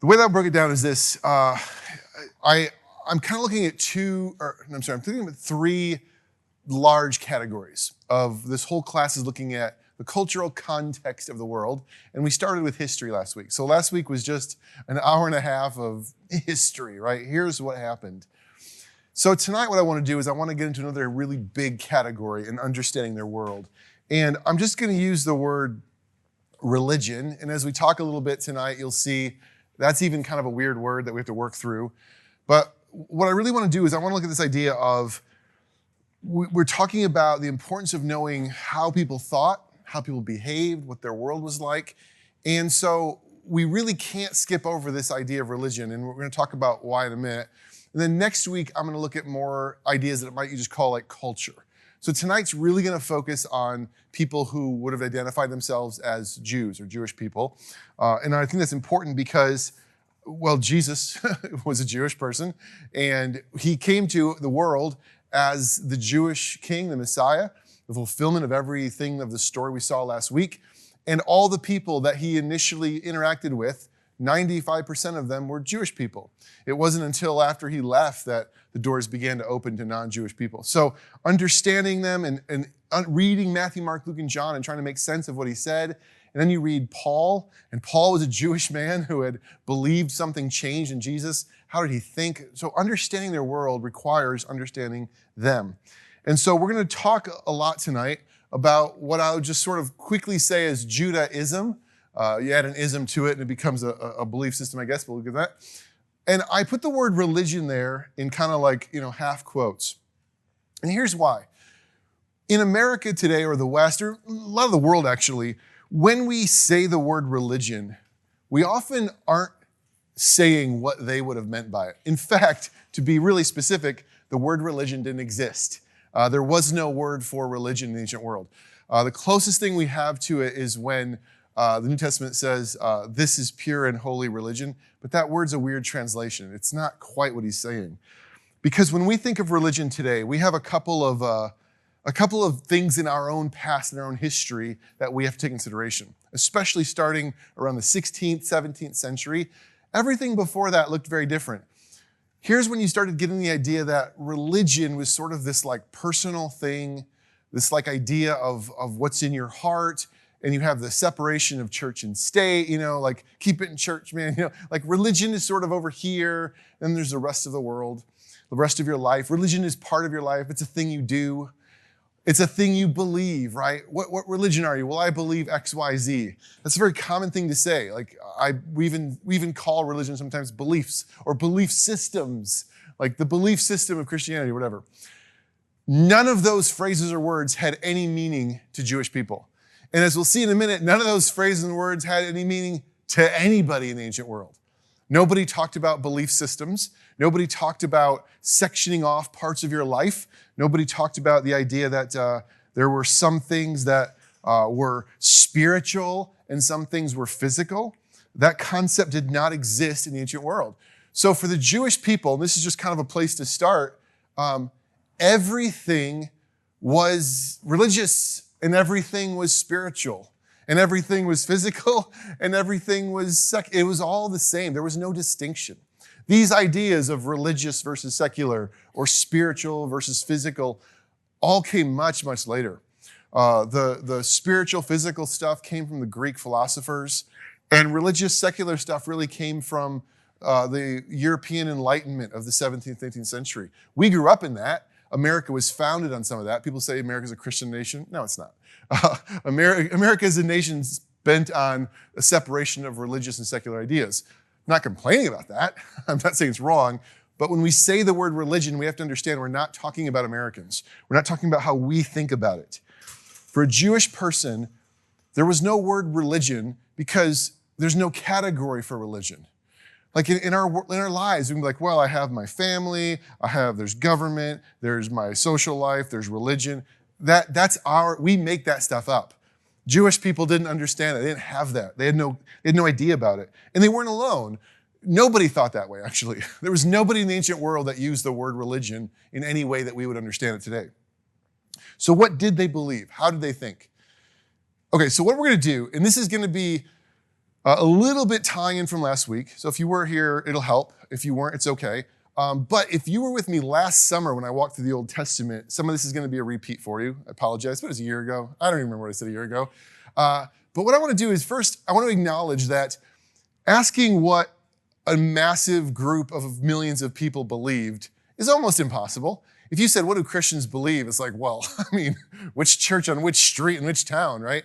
The way that I broke it down is this. I'm kind of looking at I'm thinking about three large categories of this whole class is looking at the cultural context of the world. And we started with history last week. So last week was just an hour and a half of history, right? Here's what happened. So tonight what I want to do is I want to get into another really big category in understanding their world. And I'm just going to use the word religion. And as we talk a little bit tonight, you'll see that's even kind of a weird word that we have to work through. But what I really want to do is I want to look at this idea of we're talking about the importance of knowing how people thought, how people behaved, what their world was like. And so we really can't skip over this idea of religion. And we're going to talk about why in a minute. And then next week, I'm going to look at more ideas that you just call like culture. So tonight's really going to focus on people who would have identified themselves as Jews or Jewish people. And I think that's important because, well, Jesus was a Jewish person, and he came to the world as the Jewish king, the Messiah, the fulfillment of everything of the story we saw last week. And all the people that he initially interacted with, 95% of them were Jewish people. It wasn't until after he left that the doors began to open to non-Jewish people. So understanding them and reading Matthew, Mark, Luke, and John and trying to make sense of what he said. And then you read Paul, and Paul was a Jewish man who had believed something changed in Jesus. How did he think? So understanding their world requires understanding them. And so we're going to talk a lot tonight about what I would just sort of quickly say is Judaism. You add an ism to it and it becomes a belief system, I guess, but look at that. And I put the word religion there in kind of like, half quotes. And here's why. In America today, or the West, or a lot of the world actually, when we say the word religion, we often aren't saying what they would have meant by it. In fact, to be really specific, the word religion didn't exist. There was no word for religion in the ancient world. The closest thing we have to it is when the New Testament says, this is pure and holy religion, but that word's a weird translation. It's not quite what he's saying. Because when we think of religion today, we have a couple of things in our own past and our own history that we have to take consideration, especially starting around the 16th, 17th century. Everything before that looked very different. Here's when you started getting the idea that religion was sort of this like personal thing, this like idea of what's in your heart. And you have the separation of church and state, like keep it in church, man. Like religion is sort of over here, and there's the rest of the world, the rest of your life. Religion is part of your life. It's a thing you do. It's a thing you believe, right? What religion are you? Well, I believe X, Y, Z. That's a very common thing to say. Like we even call religion sometimes beliefs or belief systems, like the belief system of Christianity, whatever. None of those phrases or words had any meaning to Jewish people. And as we'll see in a minute, none of those phrases and words had any meaning to anybody in the ancient world. Nobody talked about belief systems. Nobody talked about sectioning off parts of your life. Nobody talked about the idea that there were some things that were spiritual and some things were physical. That concept did not exist in the ancient world. So for the Jewish people, and this is just kind of a place to start, everything was religious and everything was spiritual. And everything was physical, and everything was it was all the same. There was no distinction. These ideas of religious versus secular, or spiritual versus physical, all came much, much later. The spiritual, physical stuff came from the Greek philosophers, and religious, secular stuff really came from the European Enlightenment of the 17th, 18th century. We grew up in that. America was founded on some of that. People say America's a Christian nation. No, it's not. America is a nation bent on a separation of religious and secular ideas. I'm not complaining about that. I'm not saying it's wrong. But when we say the word religion, we have to understand we're not talking about Americans. We're not talking about how we think about it. For a Jewish person, there was no word religion because there's no category for religion. Like in our lives, we can be like, well, I have my family, there's government, there's my social life, there's religion. We make that stuff up. Jewish people didn't understand it. They didn't have that. They had no idea about it. And they weren't alone. Nobody thought that way, actually. There was nobody in the ancient world that used the word religion in any way that we would understand it today. So what did they believe? How did they think? Okay, so what we're going to do, and this is going to be A little bit tying in from last week. So if you were here, it'll help. If you weren't, it's okay. But if you were with me last summer when I walked through the Old Testament, some of this is going to be a repeat for you. I apologize, but it was a year ago. I don't even remember what I said a year ago. But what I want to do is first, I want to acknowledge that asking what a massive group of millions of people believed is almost impossible. If you said, what do Christians believe? It's like, well, I mean, which church on which street in which town, right?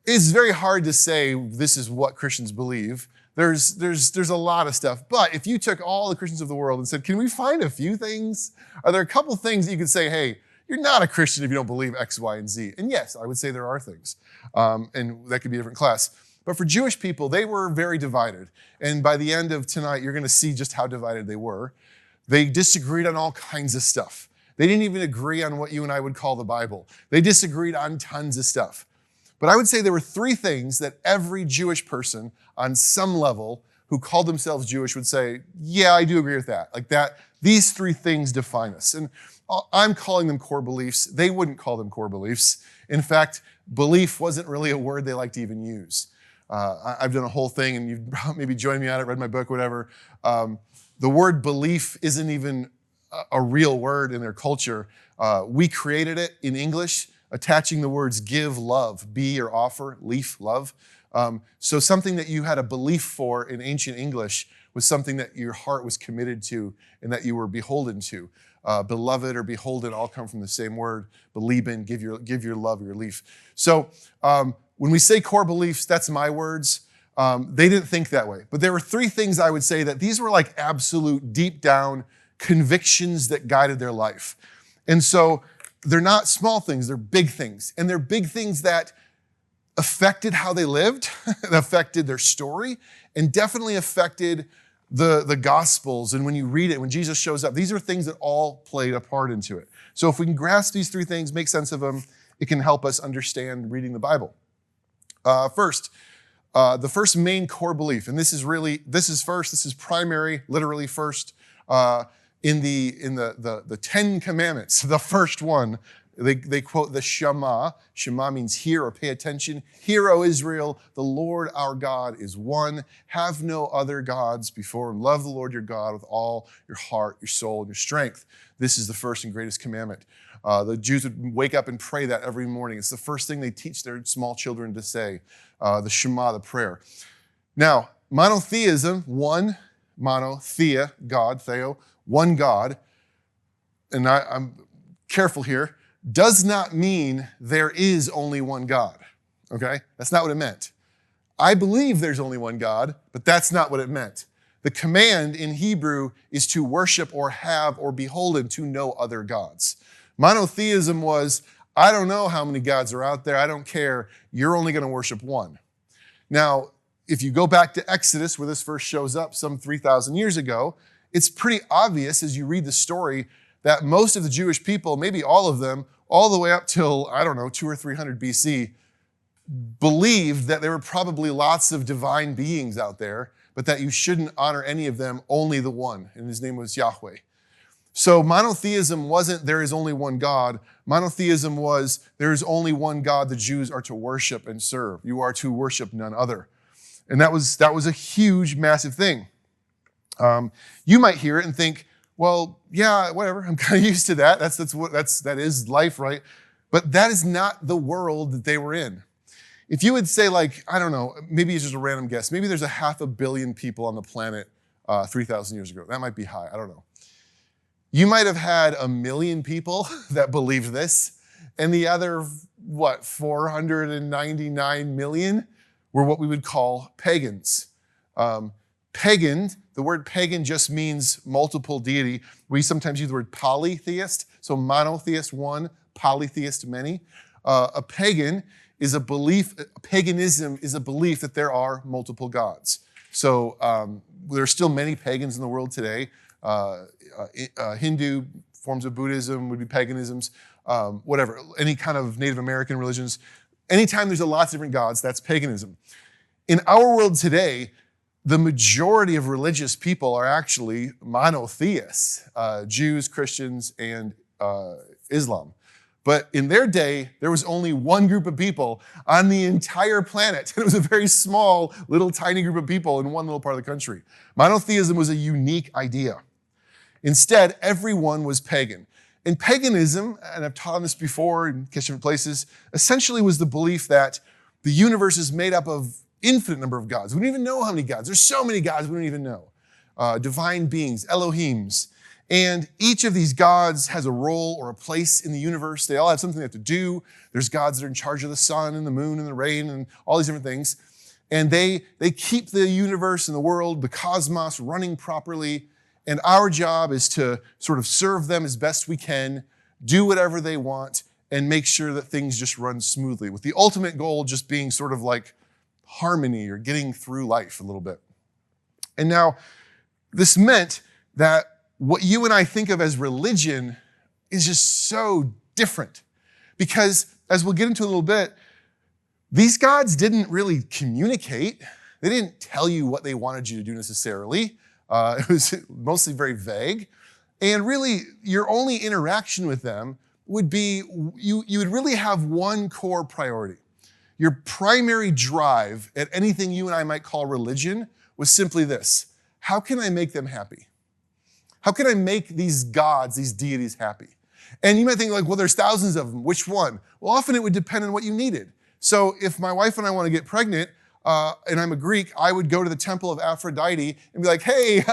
It's very hard to say this is what Christians believe. There's a lot of stuff. But if you took all the Christians of the world and said, can we find a few things? Are there a couple things that you could say, hey, you're not a Christian if you don't believe X, Y, and Z? And yes, I would say there are things. And that could be a different class. But for Jewish people, they were very divided. And by the end of tonight, you're going to see just how divided they were. They disagreed on all kinds of stuff. They didn't even agree on what you and I would call the Bible. They disagreed on tons of stuff. But I would say there were three things that every Jewish person on some level who called themselves Jewish would say, yeah, I do agree with that. Like that, these three things define us. And I'm calling them core beliefs. They wouldn't call them core beliefs. In fact, belief wasn't really a word they like to even use. I've done a whole thing, and you've maybe joined me on it, read my book, whatever. The word belief isn't even a real word in their culture. We created it in English, attaching the words give, love, be or offer, leaf, love. So something that you had a belief for in ancient English was something that your heart was committed to and that you were beholden to. Beloved or beholden all come from the same word. Believe in, give your love, your leaf. So when we say core beliefs, that's my words. They didn't think that way. But there were three things I would say that these were like absolute deep down convictions that guided their life. And so they're not small things, they're big things. And they're big things that affected how they lived, affected their story, and definitely affected the Gospels. And when you read it, when Jesus shows up, these are things that all played a part into it. So if we can grasp these three things, make sense of them, it can help us understand reading the Bible. First, the first main core belief, and this is primary, literally first, in the 10 Commandments, the first one, they quote the Shema. Shema means hear or pay attention. Hear, O Israel, the Lord our God is one. Have no other gods before him. Love the Lord your God with all your heart, your soul, and your strength. This is the first and greatest commandment. The Jews would wake up and pray that every morning. It's the first thing they teach their small children to say, the Shema, the prayer. Now, monotheism, one, monothea, God, theo, one God, and I'm careful here, does not mean there is only one God, okay? That's not what it meant. I believe there's only one God, but that's not what it meant. The command in Hebrew is to worship or have or beholden to no other gods. Monotheism was, I don't know how many gods are out there, I don't care, you're only going to worship one. Now, if you go back to Exodus, where this verse shows up some 3,000 years ago, it's pretty obvious as you read the story that most of the Jewish people, maybe all of them, all the way up till, 200 or 300 BC, believed that there were probably lots of divine beings out there, but that you shouldn't honor any of them, only the one, and his name was Yahweh. So monotheism wasn't there is only one God. Monotheism was there is only one God the Jews are to worship and serve. You are to worship none other. And that was a huge, massive thing. You might hear it and think, well, yeah, whatever. I'm kind of used to that. That is life, right? But that is not the world that they were in. If you would say, like, I don't know, maybe it's just a random guess. Maybe there's 500 million people on the planet 3,000 years ago. That might be high. I don't know. You might have had 1 million people that believed this, and the other, 499 million were what we would call pagans. Pagan, the word pagan just means multiple deity. We sometimes use the word polytheist, so monotheist one, polytheist many. A pagan is a belief, paganism is a belief that there are multiple gods. So there are still many pagans in the world today. Hindu forms of Buddhism would be paganisms, whatever, any kind of Native American religions. Anytime there's lots of different gods, that's paganism. In our world today, the majority of religious people are actually monotheists, Jews, Christians, and Islam. But in their day, there was only one group of people on the entire planet. And it was a very small, little tiny group of people in one little part of the country. Monotheism was a unique idea. Instead, everyone was pagan. And paganism, and I've taught on this before in different places, essentially was the belief that the universe is made up of infinite number of gods. We don't even know how many gods. There's so many gods we don't even know. Divine beings, Elohims. And each of these gods has a role or a place in the universe. They all have something they have to do. There's gods that are in charge of the sun and the moon and the rain and all these different things. And they keep the universe and the world, the cosmos, running properly. And our job is to sort of serve them as best we can, do whatever they want, and make sure that things just run smoothly, with the ultimate goal just being sort of like harmony or getting through life a little bit. And now, this meant that what you and I think of as religion is just so different. Because, as we'll get into in a little bit, these gods didn't really communicate. They didn't tell you what they wanted you to do necessarily. It was mostly very vague. And really, your only interaction with them would be, you would really have one core priority. Your primary drive at anything you and I might call religion was simply this: how can I make them happy? How can I make these gods, these deities happy? And you might think like, well, there's thousands of them. Which one? Well, often it would depend on what you needed. So if my wife and I want to get pregnant, and I'm a Greek, I would go to the temple of Aphrodite and be like, hey,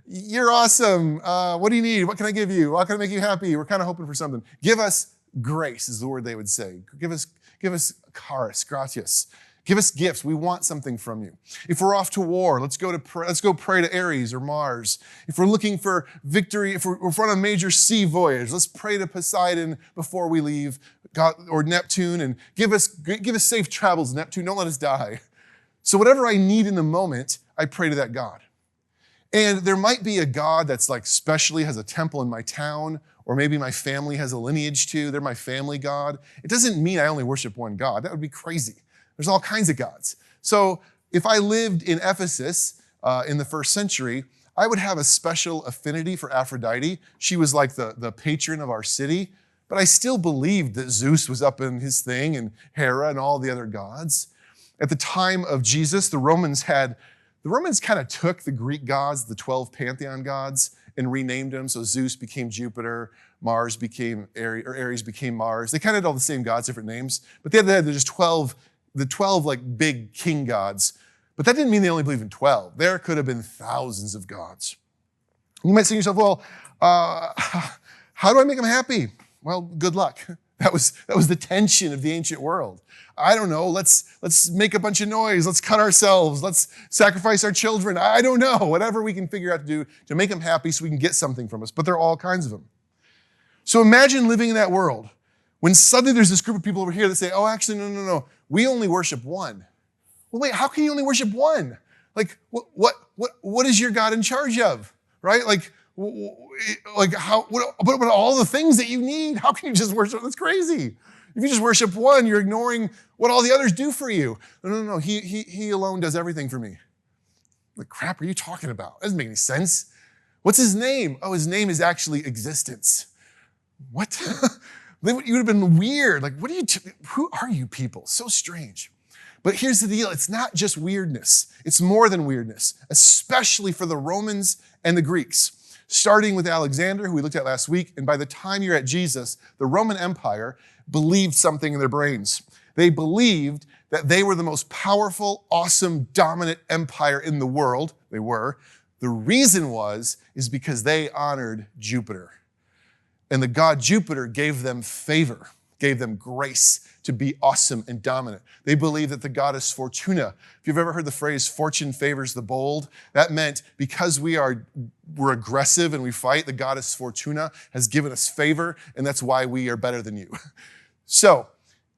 you're awesome. What do you need? What can I give you? How can I make you happy? We're kind of hoping for something. Give us grace is the word they would say. Give us charis, gratias. Give us gifts. We want something from you. If we're off to war, let's go pray to Ares or Mars. If we're looking for victory, if we're on a major sea voyage, let's pray to Poseidon before we leave, God, or Neptune, and give us safe travels, Neptune. Don't let us die. So whatever I need in the moment, I pray to that God. And there might be a God that's like specially has a temple in my town, or maybe my family has a lineage to. They're my family God. It doesn't mean I only worship one God. That would be crazy. There's all kinds of gods. So if I lived in Ephesus in the first century, I would have a special affinity for Aphrodite. She was like the patron of our city, but I still believed that Zeus was up in his thing and Hera and all the other gods. At the time of Jesus, the Romans kind of took the Greek gods, the 12 pantheon gods, and renamed them. So Zeus became Jupiter, Mars became Ares, or Ares became Mars. They kind of had all the same gods, different names, but they had just 12 like big king gods. But that didn't mean they only believed in 12. There could have been thousands of gods. You might say to yourself, well, how do I make them happy? Well, good luck. That was the tension of the ancient world. I don't know, let's make a bunch of noise, let's cut ourselves, let's sacrifice our children. I don't know, whatever we can figure out to do to make them happy so we can get something from us. But there are all kinds of them. So imagine living in that world when suddenly there's this group of people over here that say, oh, actually, no, we only worship one. Well, wait, how can you only worship one? Like, what is your God in charge of, right? How? What about all the things that you need? How can you just worship? That's crazy. If you just worship one, you're ignoring what all the others do for you. No. He alone does everything for me. What crap are you talking about? That doesn't make any sense. What's his name? Oh, his name is actually existence. What? You would have been weird. Like, who are you people? So strange. But here's the deal. It's not just weirdness. It's more than weirdness, especially for the Romans and the Greeks. Starting with Alexander, who we looked at last week, and by the time you're at Jesus, the Roman Empire believed something in their brains. They believed that they were the most powerful, awesome, dominant empire in the world. They were. The reason is because they honored Jupiter. And the god Jupiter gave them favor, gave them grace to be awesome and dominant. They believed that the goddess Fortuna, if you've ever heard the phrase fortune favors the bold, that meant because we're aggressive and we fight, the goddess Fortuna has given us favor, and that's why we are better than you. So,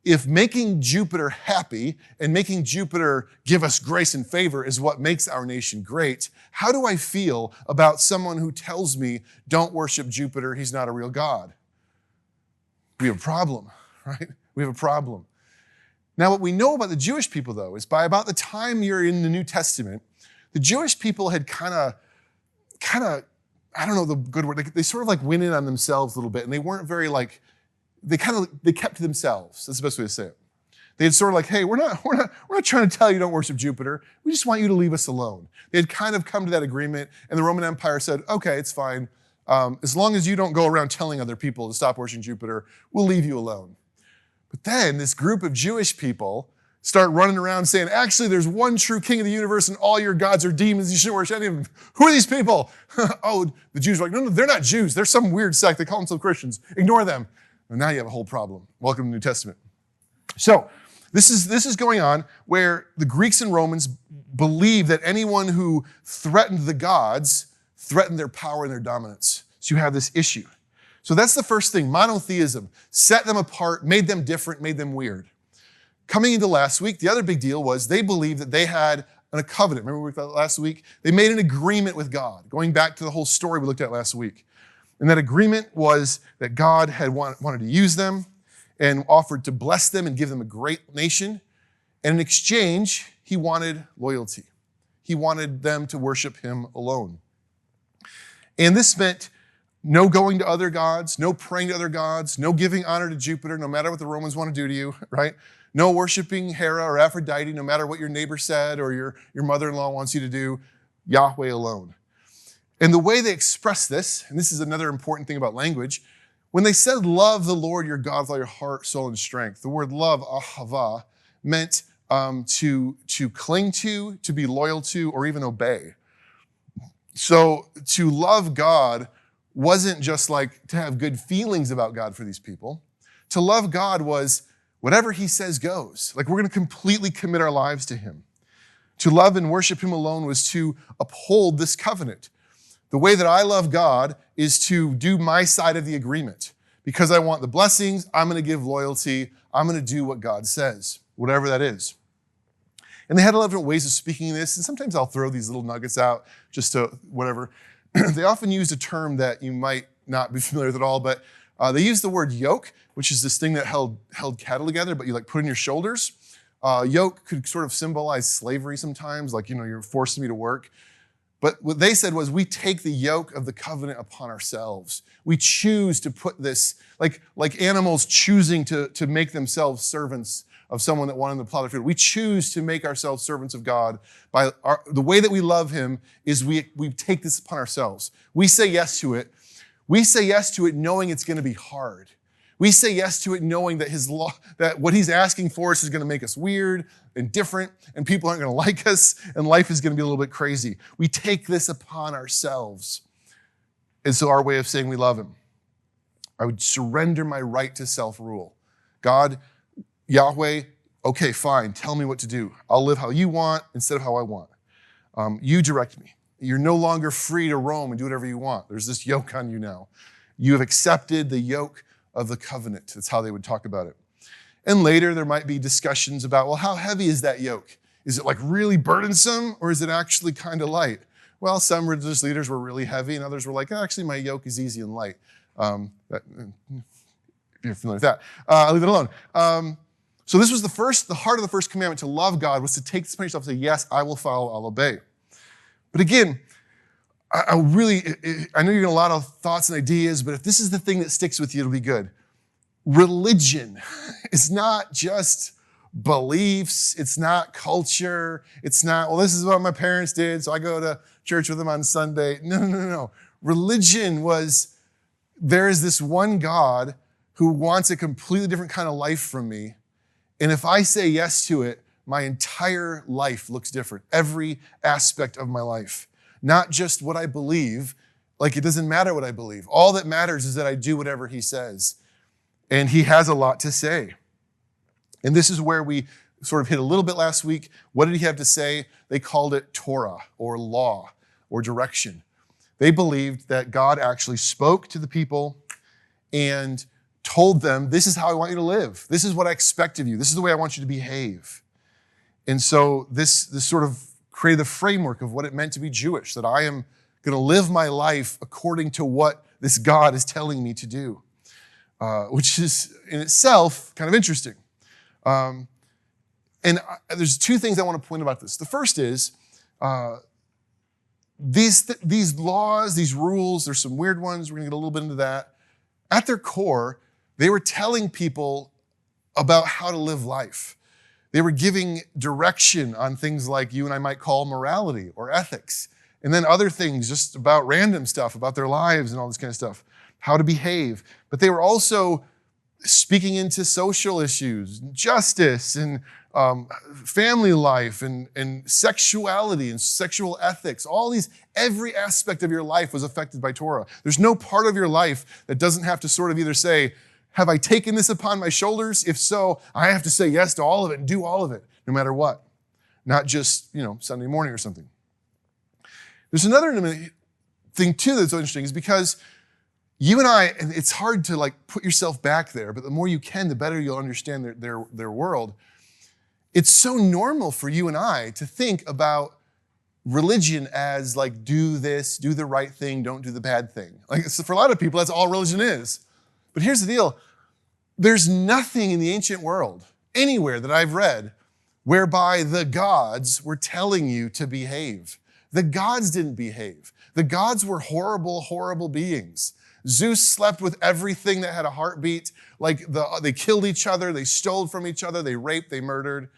if making Jupiter happy and making Jupiter give us grace and favor is what makes our nation great, how do I feel about someone who tells me, don't worship Jupiter, he's not a real God? We have a problem, right? We have a problem. Now, what we know about the Jewish people, though, is by about the time you're in the New Testament, the Jewish people had kind of, I don't know the good word, they sort of like went in on themselves a little bit, and they weren't very they kept to themselves. That's the best way to say it. They had sort of like, hey, we're not trying to tell you don't worship Jupiter. We just want you to leave us alone. They had kind of come to that agreement, and the Roman Empire said, okay, it's fine. As long as you don't go around telling other people to stop worshiping Jupiter, we'll leave you alone. But then this group of Jewish people start running around saying, actually, there's one true king of the universe and all your gods are demons. You shouldn't worship any of them. Who are these people? Oh, the Jews are like, no, they're not Jews. They're some weird sect. They call themselves Christians. Ignore them. And now you have a whole problem. Welcome to the New Testament. So this is going on where the Greeks and Romans believe that anyone who threatened the gods threatened their power and their dominance. So you have this issue. So that's the first thing, monotheism. Set them apart, made them different, made them weird. Coming into last week, the other big deal was they believed that they had a covenant. Remember we looked at last week? They made an agreement with God, going back to the whole story we looked at last week. And that agreement was that God had wanted to use them and offered to bless them and give them a great nation. And in exchange, he wanted loyalty. He wanted them to worship him alone. And this meant no going to other gods, no praying to other gods, no giving honor to Jupiter, no matter what the Romans want to do to you, right? No worshiping Hera or Aphrodite, no matter what your neighbor said or your mother-in-law wants you to do, Yahweh alone. And the way they express this, and this is another important thing about language, when they said love the Lord your God with all your heart, soul, and strength, the word love, ahava, meant to cling to be loyal to, or even obey. So to love God wasn't just like to have good feelings about God for these people. To love God was whatever he says goes. Like we're going to completely commit our lives to him. To love and worship him alone was to uphold this covenant. The way that I love God is to do my side of the agreement. Because I want the blessings, I'm going to give loyalty. I'm going to do what God says, whatever that is. And they had a lot of different ways of speaking this. And sometimes I'll throw these little nuggets out just to whatever. They often used a term that you might not be familiar with at all, but they used the word yoke, which is this thing that held cattle together, but you like put on your shoulders. Yoke could sort of symbolize slavery sometimes, like, you're forcing me to work. But what they said was, we take the yoke of the covenant upon ourselves. We choose to put this, like animals choosing to make themselves servants of someone that wanted to plow their field. We choose to make ourselves servants of God by the way that we love him is we take this upon ourselves. We say yes to it. We say yes to it knowing it's going to be hard. We say yes to it knowing that that what he's asking for us is going to make us weird and different, and people aren't going to like us, and life is going to be a little bit crazy. We take this upon ourselves. And so our way of saying we love him. I would surrender my right to self-rule. God, Yahweh, okay, fine, tell me what to do. I'll live how you want instead of how I want. You direct me. You're no longer free to roam and do whatever you want. There's this yoke on you now. You have accepted the yoke of the covenant. That's how they would talk about it. And later there might be discussions about, well, how heavy is that yoke? Is it like really burdensome or is it actually kind of light? Well, some religious leaders were really heavy and others were like, actually my yoke is easy and light. If you're familiar with that, I'll leave it alone. So this was the heart of the first commandment, to love God, was to take this upon yourself and say, yes, I will follow, I'll obey. But again, I know you're getting a lot of thoughts and ideas, but if this is the thing that sticks with you, it'll be good. Religion is not just beliefs. It's not culture. It's not, well, this is what my parents did, so I go to church with them on Sunday. No. Religion was, there is this one God who wants a completely different kind of life from me. And if I say yes to it, my entire life looks different. Every aspect of my life. Not just what I believe. Like, it doesn't matter what I believe. All that matters is that I do whatever he says. And he has a lot to say. And this is where we sort of hit a little bit last week. What did he have to say? They called it Torah, or law, or direction. They believed that God actually spoke to the people and told them, this is how I want you to live. This is what I expect of you. This is the way I want you to behave. And so this sort of created the framework of what it meant to be Jewish, that I am going to live my life according to what this God is telling me to do, which is in itself kind of interesting. And there's two things I want to point about this. The first is these laws, these rules, there's some weird ones. We're going to get a little bit into that. At their core, They were telling people about how to live life. They were giving direction on things like you and I might call morality or ethics. And then other things just about random stuff, about their lives and all this kind of stuff, how to behave. But they were also speaking into social issues, justice and family life and sexuality and sexual ethics. Every aspect of your life was affected by Torah. There's no part of your life that doesn't have to sort of either say, have I taken this upon my shoulders? If so, I have to say yes to all of it and do all of it, no matter what. Not just, Sunday morning or something. There's another thing too that's so interesting is because you and I, and it's hard to put yourself back there, but the more you can, the better you'll understand their world. It's so normal for you and I to think about religion as do this, do the right thing, don't do the bad thing. So for a lot of people, that's all religion is. But here's the deal. There's nothing in the ancient world, anywhere that I've read, whereby the gods were telling you to behave. The gods didn't behave. The gods were horrible, horrible beings. Zeus slept with everything that had a heartbeat. They killed each other, they stole from each other, they raped, they murdered.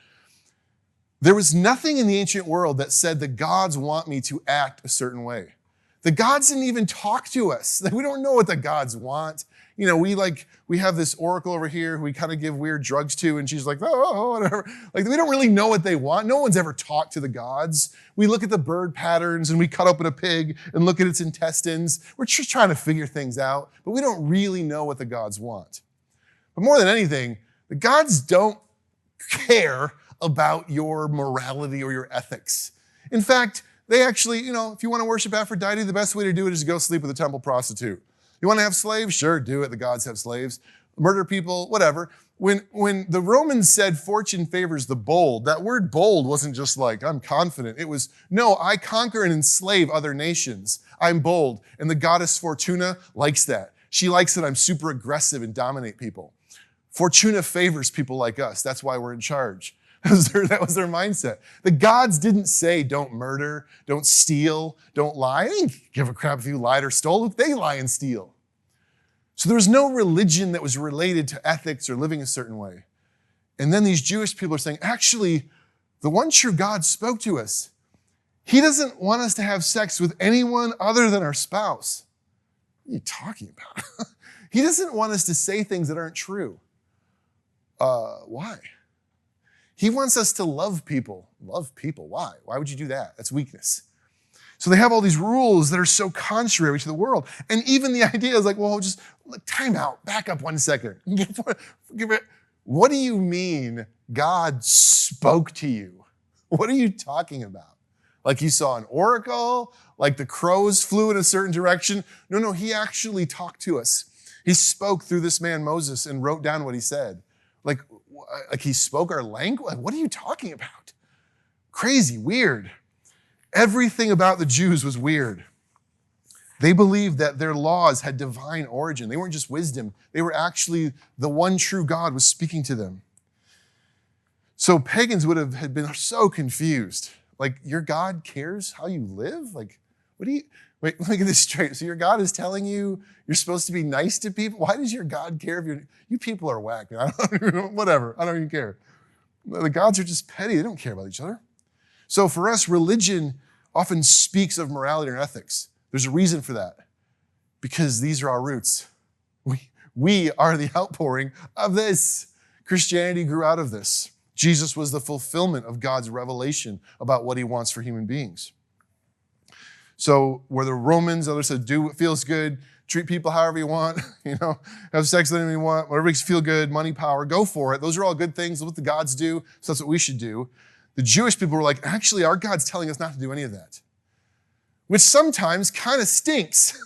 There was nothing in the ancient world that said the gods want me to act a certain way. The gods didn't even talk to us. We don't know what the gods want. We have this oracle over here who we kind of give weird drugs to, and she's like, oh, whatever. We don't really know what they want. No one's ever talked to the gods. We look at the bird patterns and we cut open a pig and look at its intestines. We're just trying to figure things out, but we don't really know what the gods want. But more than anything, the gods don't care about your morality or your ethics. In fact, they actually, if you want to worship Aphrodite, the best way to do it is to go sleep with a temple prostitute. You want to have slaves? Sure, do it. The gods have slaves. Murder people, whatever. When the Romans said fortune favors the bold, that word bold wasn't just I'm confident. It was, no, I conquer and enslave other nations. I'm bold. And the goddess Fortuna likes that. She likes that I'm super aggressive and dominate people. Fortuna favors people like us. That's why we're in charge. That was their mindset. The gods didn't say, don't murder, don't steal, don't lie. They didn't give a crap if you lied or stole. They lie and steal. So there was no religion that was related to ethics or living a certain way. And then these Jewish people are saying, actually, the one true God spoke to us. He doesn't want us to have sex with anyone other than our spouse. What are you talking about? He doesn't want us to say things that aren't true. Why? He wants us to love people. Love people, why? Why would you do that? That's weakness. So they have all these rules that are so contrary to the world. And even the idea is just time out, back up 1 second. What do you mean God spoke to you? What are you talking about? You saw an oracle? The crows flew in a certain direction? No, he actually talked to us. He spoke through this man Moses and wrote down what he said. He spoke our language? What are you talking about? Crazy, weird. Everything about the Jews was weird. They believed that their laws had divine origin. They weren't just wisdom. They were actually the one true God was speaking to them. So pagans had been so confused. Your God cares how you live? What do you... Wait, let me get this straight. So your God is telling you you're supposed to be nice to people? Why does your God care if you people are whack? Whatever. I don't even care. The gods are just petty. They don't care about each other. So for us, religion often speaks of morality and ethics. There's a reason for that. Because these are our roots. We are the outpouring of this. Christianity grew out of this. Jesus was the fulfillment of God's revelation about what he wants for human beings. So where the Romans, others said, do what feels good, treat people however you want, have sex with anyone you want, whatever makes you feel good, money, power, go for it. Those are all good things. That's what the gods do, so that's what we should do. The Jewish people were like, actually, our God's telling us not to do any of that, which sometimes kind of stinks.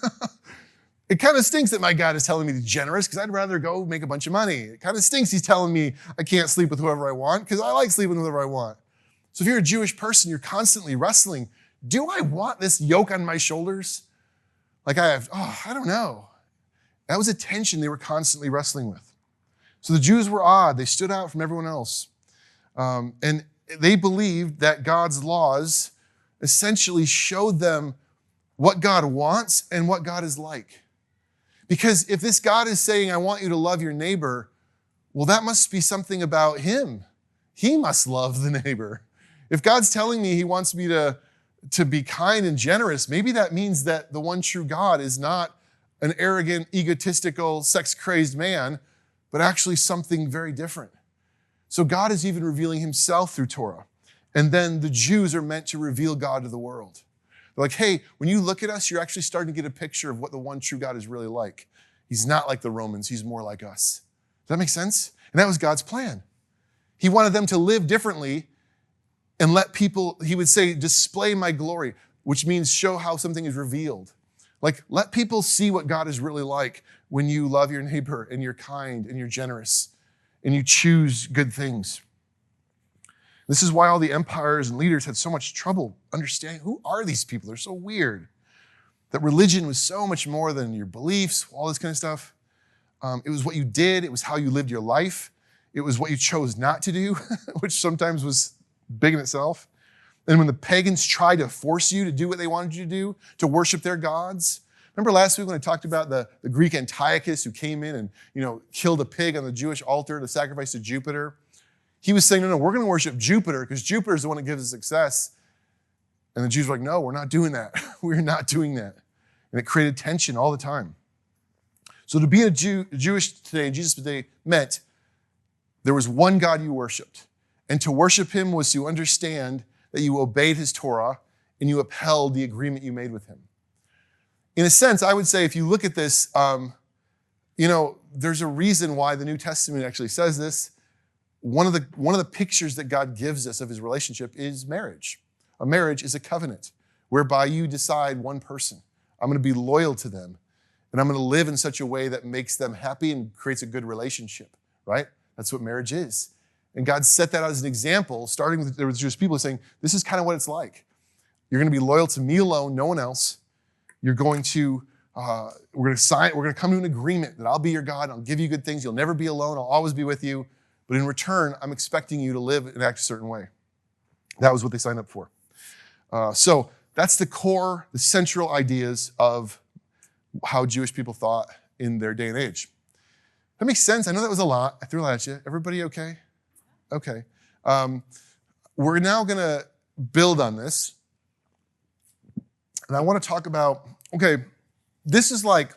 It kind of stinks that my God is telling me to be generous because I'd rather go make a bunch of money. It kind of stinks he's telling me I can't sleep with whoever I want because I like sleeping with whoever I want. So if you're a Jewish person, you're constantly wrestling. Do I want this yoke on my shoulders? I don't know. That was a tension they were constantly wrestling with. So the Jews were odd. They stood out from everyone else. And they believed that God's laws essentially showed them what God wants and what God is like. Because if this God is saying, I want you to love your neighbor, well, that must be something about him. He must love the neighbor. If God's telling me he wants me to be kind and generous, maybe that means that the one true God is not an arrogant, egotistical, sex-crazed man, but actually something very different. So God is even revealing himself through Torah. And then the Jews are meant to reveal God to the world. They're like, hey, when you look at us, you're actually starting to get a picture of what the one true God is really like. He's not like the Romans. He's more like us. Does that make sense? And that was God's plan. He wanted them to live differently and let people, he would say, display my glory, which means show how something is revealed. Like, let people see what God is really like when you love your neighbor and you're kind and you're generous and you choose good things. This is why all the empires and leaders had so much trouble understanding who are these people. They're so weird. That religion was so much more than your beliefs, all this kind of stuff. It was what you did. It was how you lived your life. It was what you chose not to do, which sometimes was big in itself. And when the pagans tried to force you to do what they wanted you to do, to worship their gods. Remember last week when I talked about the Greek Antiochus who came in and killed a pig on the Jewish altar to sacrifice to Jupiter? He was saying, no, we're going to worship Jupiter because Jupiter is the one that gives us success. And the Jews were like, no, we're not doing that. We're not doing that. And it created tension all the time. So to be a Jewish today, Jesus today, meant there was one God you worshiped. And to worship him was to understand that you obeyed his Torah and you upheld the agreement you made with him. In a sense, I would say if you look at this, there's a reason why the New Testament actually says this. One of the pictures that God gives us of his relationship is marriage. A marriage is a covenant whereby you decide one person. I'm going to be loyal to them, and I'm going to live in such a way that makes them happy and creates a good relationship, right? That's what marriage is. And God set that out as an example, starting with there was Jewish people saying, this is kind of what it's like. You're going to be loyal to me alone, no one else. You're going to, we're going to come to an agreement that I'll be your God, I'll give you good things, you'll never be alone, I'll always be with you. But in return, I'm expecting you to live and act a certain way. That was what they signed up for. So that's the core, the central ideas of how Jewish people thought in their day and age. That makes sense. I know that was a lot. I threw a lot at you. Everybody okay? Okay. We're now going to build on this. And I want to talk about, okay, this is like,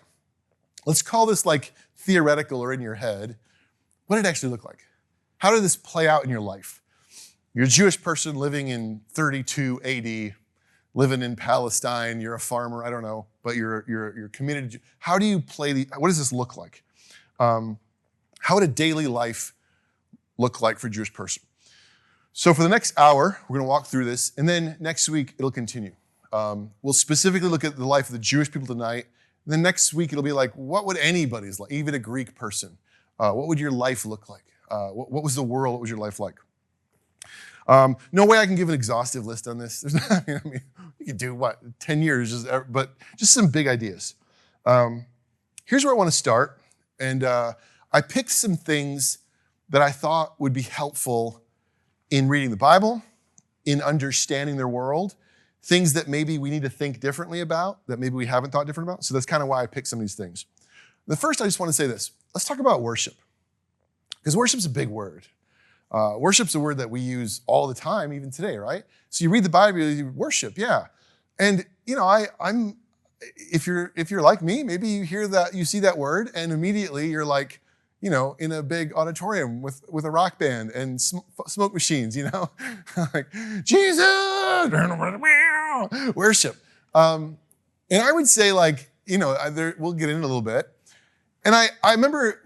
let's call this like theoretical or in your head. What did it actually look like? How did this play out in your life? You're a Jewish person living in 32 AD, living in Palestine, you're a farmer, I don't know, but you're committed. How do you what does this look like? How would a daily life look like for a Jewish person? So for the next hour, we're going to walk through this, and then next week it'll continue. We'll specifically look at the life of the Jewish people tonight, and then next week it'll be like, what would anybody's life, even a Greek person, what would your life look like? What was the world? What was your life like? No way I can give an exhaustive list on this. There's not, I mean, you could do 10 years, but just some big ideas. Here's where I want to start. And I picked some things that I thought would be helpful in reading the Bible, in understanding their world, things that maybe we need to think differently about, that maybe we haven't thought different about. So that's kind of why I picked some of these things. The first, I just want to say this. Let's talk about worship. Because worship's a big word. Worship's a word that we use all the time, even today, right? So you read the Bible, you worship, yeah. And I'm if you're like me, maybe you hear that, you see that word, and immediately you're like, in a big auditorium with a rock band and smoke machines, like Jesus, worship. And I would say we'll get into it a little bit. And I remember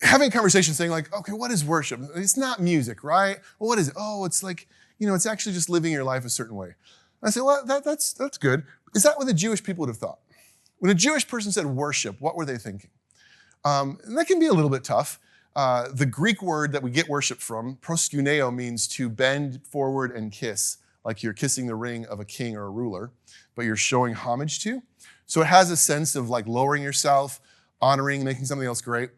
having a conversation saying okay, what is worship? It's not music, right? Well, what is it? Oh, it's like, it's actually just living your life a certain way. And I said, well, that's good. Is that what the Jewish people would have thought? When a Jewish person said worship, what were they thinking? And that can be a little bit tough. The Greek word that we get worship from, proskuneo, means to bend forward and kiss, like you're kissing the ring of a king or a ruler, but you're showing homage to. So it has a sense of lowering yourself, honoring, making something else great.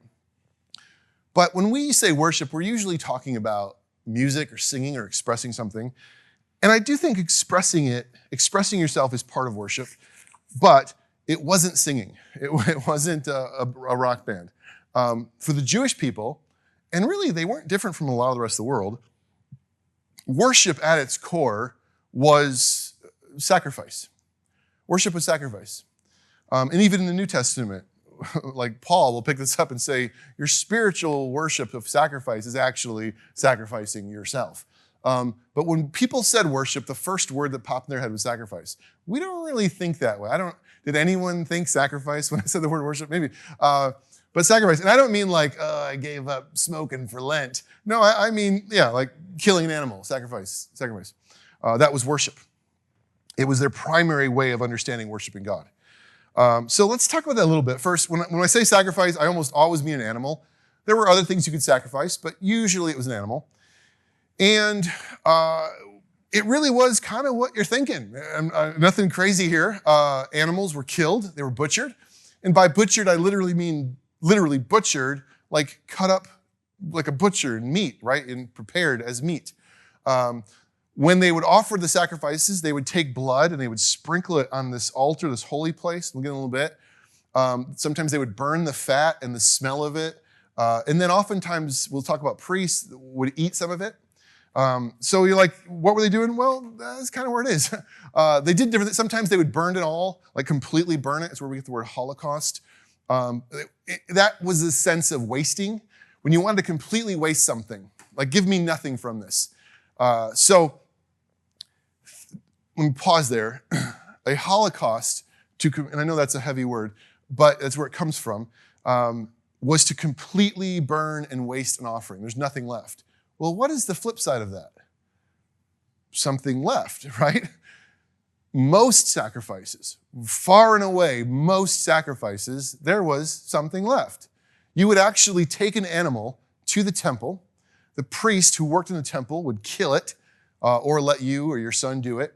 But when we say worship, we're usually talking about music or singing or expressing something. And I do think expressing yourself is part of worship, but it wasn't singing. It wasn't a rock band. For the Jewish people, and really they weren't different from a lot of the rest of the world, worship at its core was sacrifice. Worship was sacrifice. And even in the New Testament, like Paul will pick this up and say, your spiritual worship of sacrifice is actually sacrificing yourself. But when people said worship, the first word that popped in their head was sacrifice. We don't really think that way. Did anyone think sacrifice when I said the word worship? Maybe. But sacrifice, and I don't mean like, I gave up smoking for Lent. No, I mean, like killing an animal, sacrifice. That was worship. It was their primary way of understanding worshiping God. So let's talk about that a little bit. First, when I say sacrifice, I almost always mean an animal. There were other things you could sacrifice, but usually it was an animal. And it really was kind of what you're thinking. Nothing crazy here. Animals were killed. They were butchered. And by butchered, I literally mean butchered, like cut up like a butcher in meat, right? And prepared as meat. When they would offer the sacrifices, they would take blood and they would sprinkle it on this altar, this holy place. We'll get in a little bit. Sometimes they would burn the fat and the smell of it. And then oftentimes, we'll talk about priests would eat some of it. So you're like, what were they doing? Well, that's kind of where it is. They did different things. Sometimes they would burn it all, like completely burn it. That's where we get the word Holocaust. That was a sense of wasting. When you wanted to completely waste something, like give me nothing from this. So let me pause there. A Holocaust, and I know that's a heavy word, but that's where it comes from, was to completely burn and waste an offering. There's nothing left. Well, what is the flip side of that? Something left, right? Most sacrifices, far and away, most sacrifices, there was something left. You would actually take an animal to the temple. The priest who worked in the temple would kill it or let you or your son do it.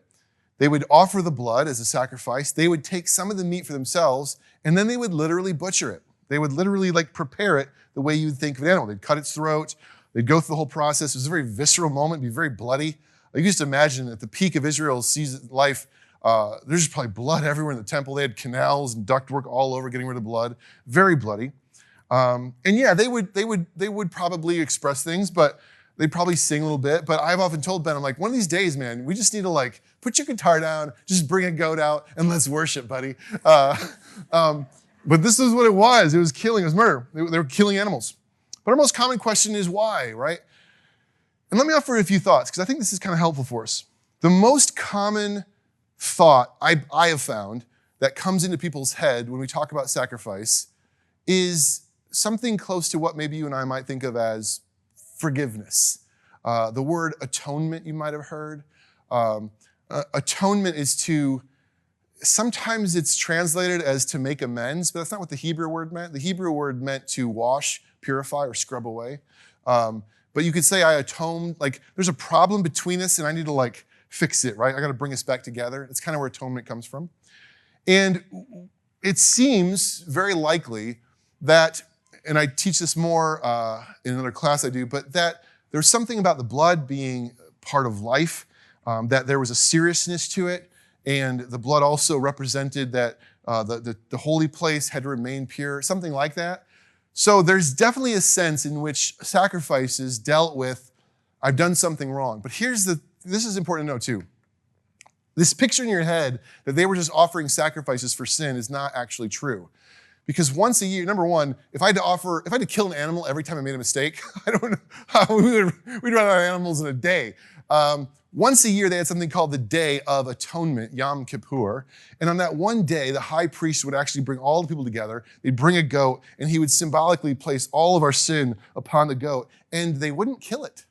They would offer the blood as a sacrifice. They would take some of the meat for themselves, and then they would literally butcher it. They would literally prepare it the way you'd think of an animal. They'd cut its throat. They'd go through the whole process. It was a very visceral moment. It'd be very bloody. You just imagine at the peak of Israel's season life, there's just probably blood everywhere in the temple. They had canals and ductwork all over getting rid of blood. Very bloody. And yeah, they would probably express things, but they'd probably sing a little bit. But I've often told Ben, I'm like, one of these days, man, we just need to put your guitar down, just bring a goat out, and let's worship, buddy. But this is what it was. It was killing. It was murder. They were killing animals. But our most common question is why, right? And let me offer a few thoughts, because I think this is kind of helpful for us. The most common thought I have found that comes into people's head when we talk about sacrifice is something close to what maybe you and I might think of as forgiveness. The word atonement you might have heard. Atonement is sometimes it's translated as to make amends, but that's not what the Hebrew word meant. The Hebrew word meant to wash, purify, or scrub away. But you could say I atoned, there's a problem between us and I need to fix it, right? I got to bring us back together. That's kind of where atonement comes from. And it seems very likely that, and I teach this more in another class I do, but that there's something about the blood being part of life, that there was a seriousness to it, and the blood also represented that the holy place had to remain pure, something like that. So there's definitely a sense in which sacrifices dealt with, I've done something wrong. But this is important to know too. This picture in your head that they were just offering sacrifices for sin is not actually true. Because once a year, number one, if I had to kill an animal every time I made a mistake, I don't know how we'd run out of animals in a day. Once a year, they had something called the Day of Atonement, Yom Kippur. And on that one day, the high priest would actually bring all the people together. They'd bring a goat, and he would symbolically place all of our sin upon the goat. And they wouldn't kill it.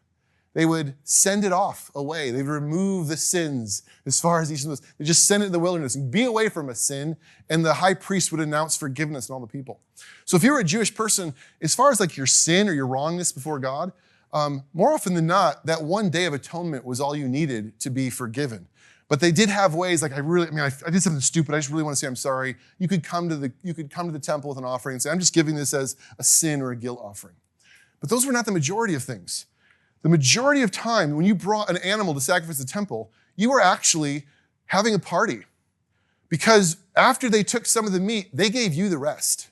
They would send it off away. They'd remove the sins as far as each of those. They just send it in the wilderness and be away from a sin, and the high priest would announce forgiveness in all the people. So if you were a Jewish person, as far as your sin or your wrongness before God, more often than not, that one day of atonement was all you needed to be forgiven. But they did have ways, I did something stupid. I just really want to say I'm sorry. You could come to the temple with an offering and say, I'm just giving this as a sin or a guilt offering. But those were not the majority of things. The majority of time, when you brought an animal to sacrifice the temple, you were actually having a party. Because after they took some of the meat, they gave you the rest.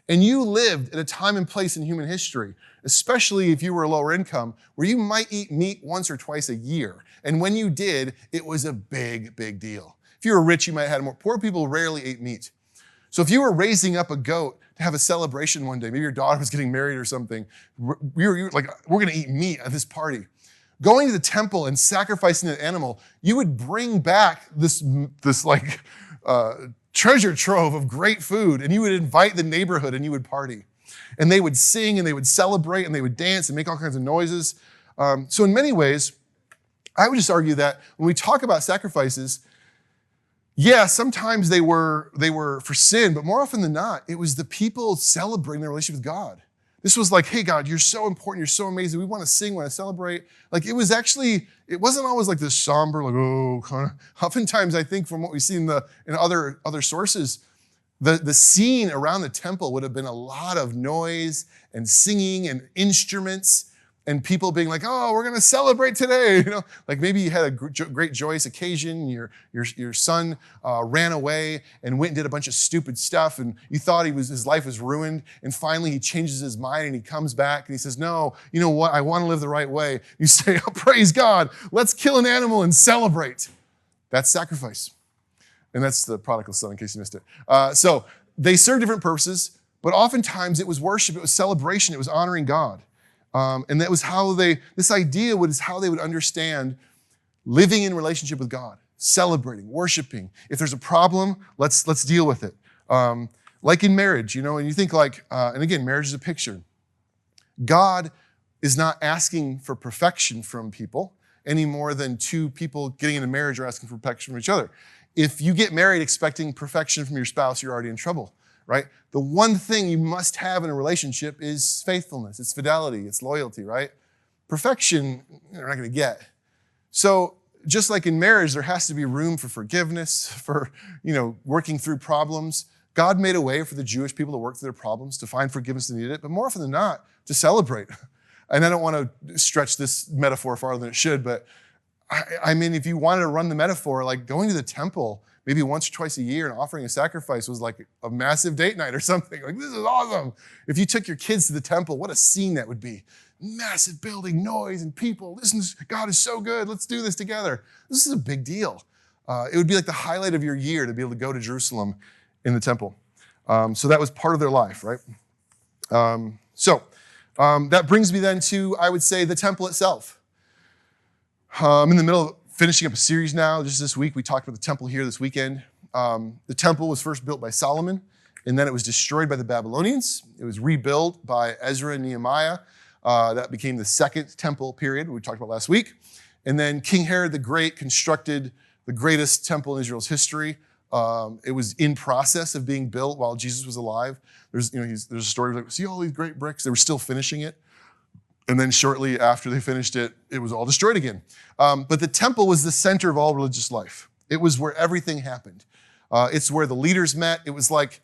And you lived at a time and place in human history, especially if you were lower income, where you might eat meat once or twice a year. And when you did, it was a big, big deal. If you were rich, you might have had more. Poor people rarely ate meat. So if you were raising up a goat to have a celebration one day, maybe your daughter was getting married or something, you're like, we're going to eat meat at this party. Going to the temple and sacrificing an animal, you would bring back this treasure trove of great food, and you would invite the neighborhood and you would party. And they would sing and they would celebrate and they would dance and make all kinds of noises. So in many ways, I would just argue that when we talk about sacrifices, yeah, sometimes they were for sin, but more often than not, it was the people celebrating their relationship with God. This was like, hey, God, you're so important. You're so amazing. We want to sing, we want to celebrate. Like it wasn't always like this somber, like, oh, kind of. Oftentimes, I think from what we see in other sources, the scene around the temple would have been a lot of noise and singing and instruments and people being like, oh, we're going to celebrate today. Like maybe you had a great joyous occasion. Your son ran away and went and did a bunch of stupid stuff, and you thought his life was ruined. And finally, he changes his mind and he comes back and he says, no, you know what? I want to live the right way. You say, oh, praise God. Let's kill an animal and celebrate. That's sacrifice. And that's the prodigal son, in case you missed it. So they serve different purposes, but oftentimes it was worship, it was celebration, it was honoring God. And that was this idea was how they would understand living in relationship with God, celebrating, worshiping. If there's a problem, let's deal with it. Like in marriage, and you think and again, marriage is a picture. God is not asking for perfection from people any more than two people getting into marriage are asking for perfection from each other. If you get married expecting perfection from your spouse, you're already in trouble, right? The one thing you must have in a relationship is faithfulness, it's fidelity, it's loyalty, right? Perfection, you're not going to get. So just like in marriage, there has to be room for forgiveness, for, working through problems. God made a way for the Jewish people to work through their problems, to find forgiveness that needed it, but more often than not, to celebrate. And I don't want to stretch this metaphor farther than it should, but I mean, if you wanted to run the metaphor, like going to the temple maybe once or twice a year and offering a sacrifice was like a massive date night or something. Like, this is awesome. If you took your kids to the temple, what a scene that would be. Massive building, noise, and people. God is so good. Let's do this together. This is a big deal. It would be like the highlight of your year to be able to go to Jerusalem in the temple. So that was part of their life, right? That brings me then to, I would say, the temple itself. I'm in the middle of finishing up a series now. Just this week, we talked about the temple here this weekend. The temple was first built by Solomon, and then it was destroyed by the Babylonians. It was rebuilt by Ezra and Nehemiah. That became the second temple period we talked about last week. And then King Herod the Great constructed the greatest temple in Israel's history. It was in process of being built while Jesus was alive. There's a story like, see all these great bricks? They were still finishing it. And then shortly after they finished it, it was all destroyed again. But the temple was the center of all religious life. It was where everything happened. It's where the leaders met. It was like,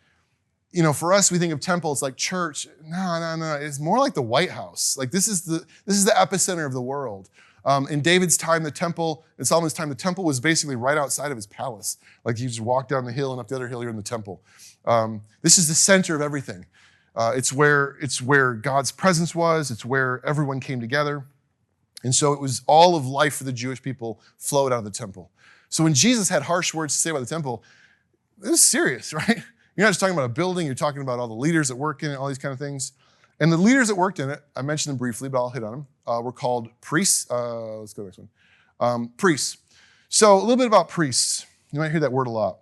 for us, we think of temple, it's like church. No. It's more like the White House. Like this is the epicenter of the world. In David's time, in Solomon's time, the temple was basically right outside of his palace. Like you just walk down the hill and up the other hill, you're in the temple. This is the center of everything. It's where God's presence was. It's where everyone came together. And so it was all of life for the Jewish people flowed out of the temple. So when Jesus had harsh words to say about the temple, it was serious, right? You're not just talking about a building. You're talking about all the leaders that work in it, all these kind of things. And the leaders that worked in it, I mentioned them briefly, but I'll hit on them, were called priests. Let's go to the next one. Priests. So a little bit about priests. You might hear that word a lot.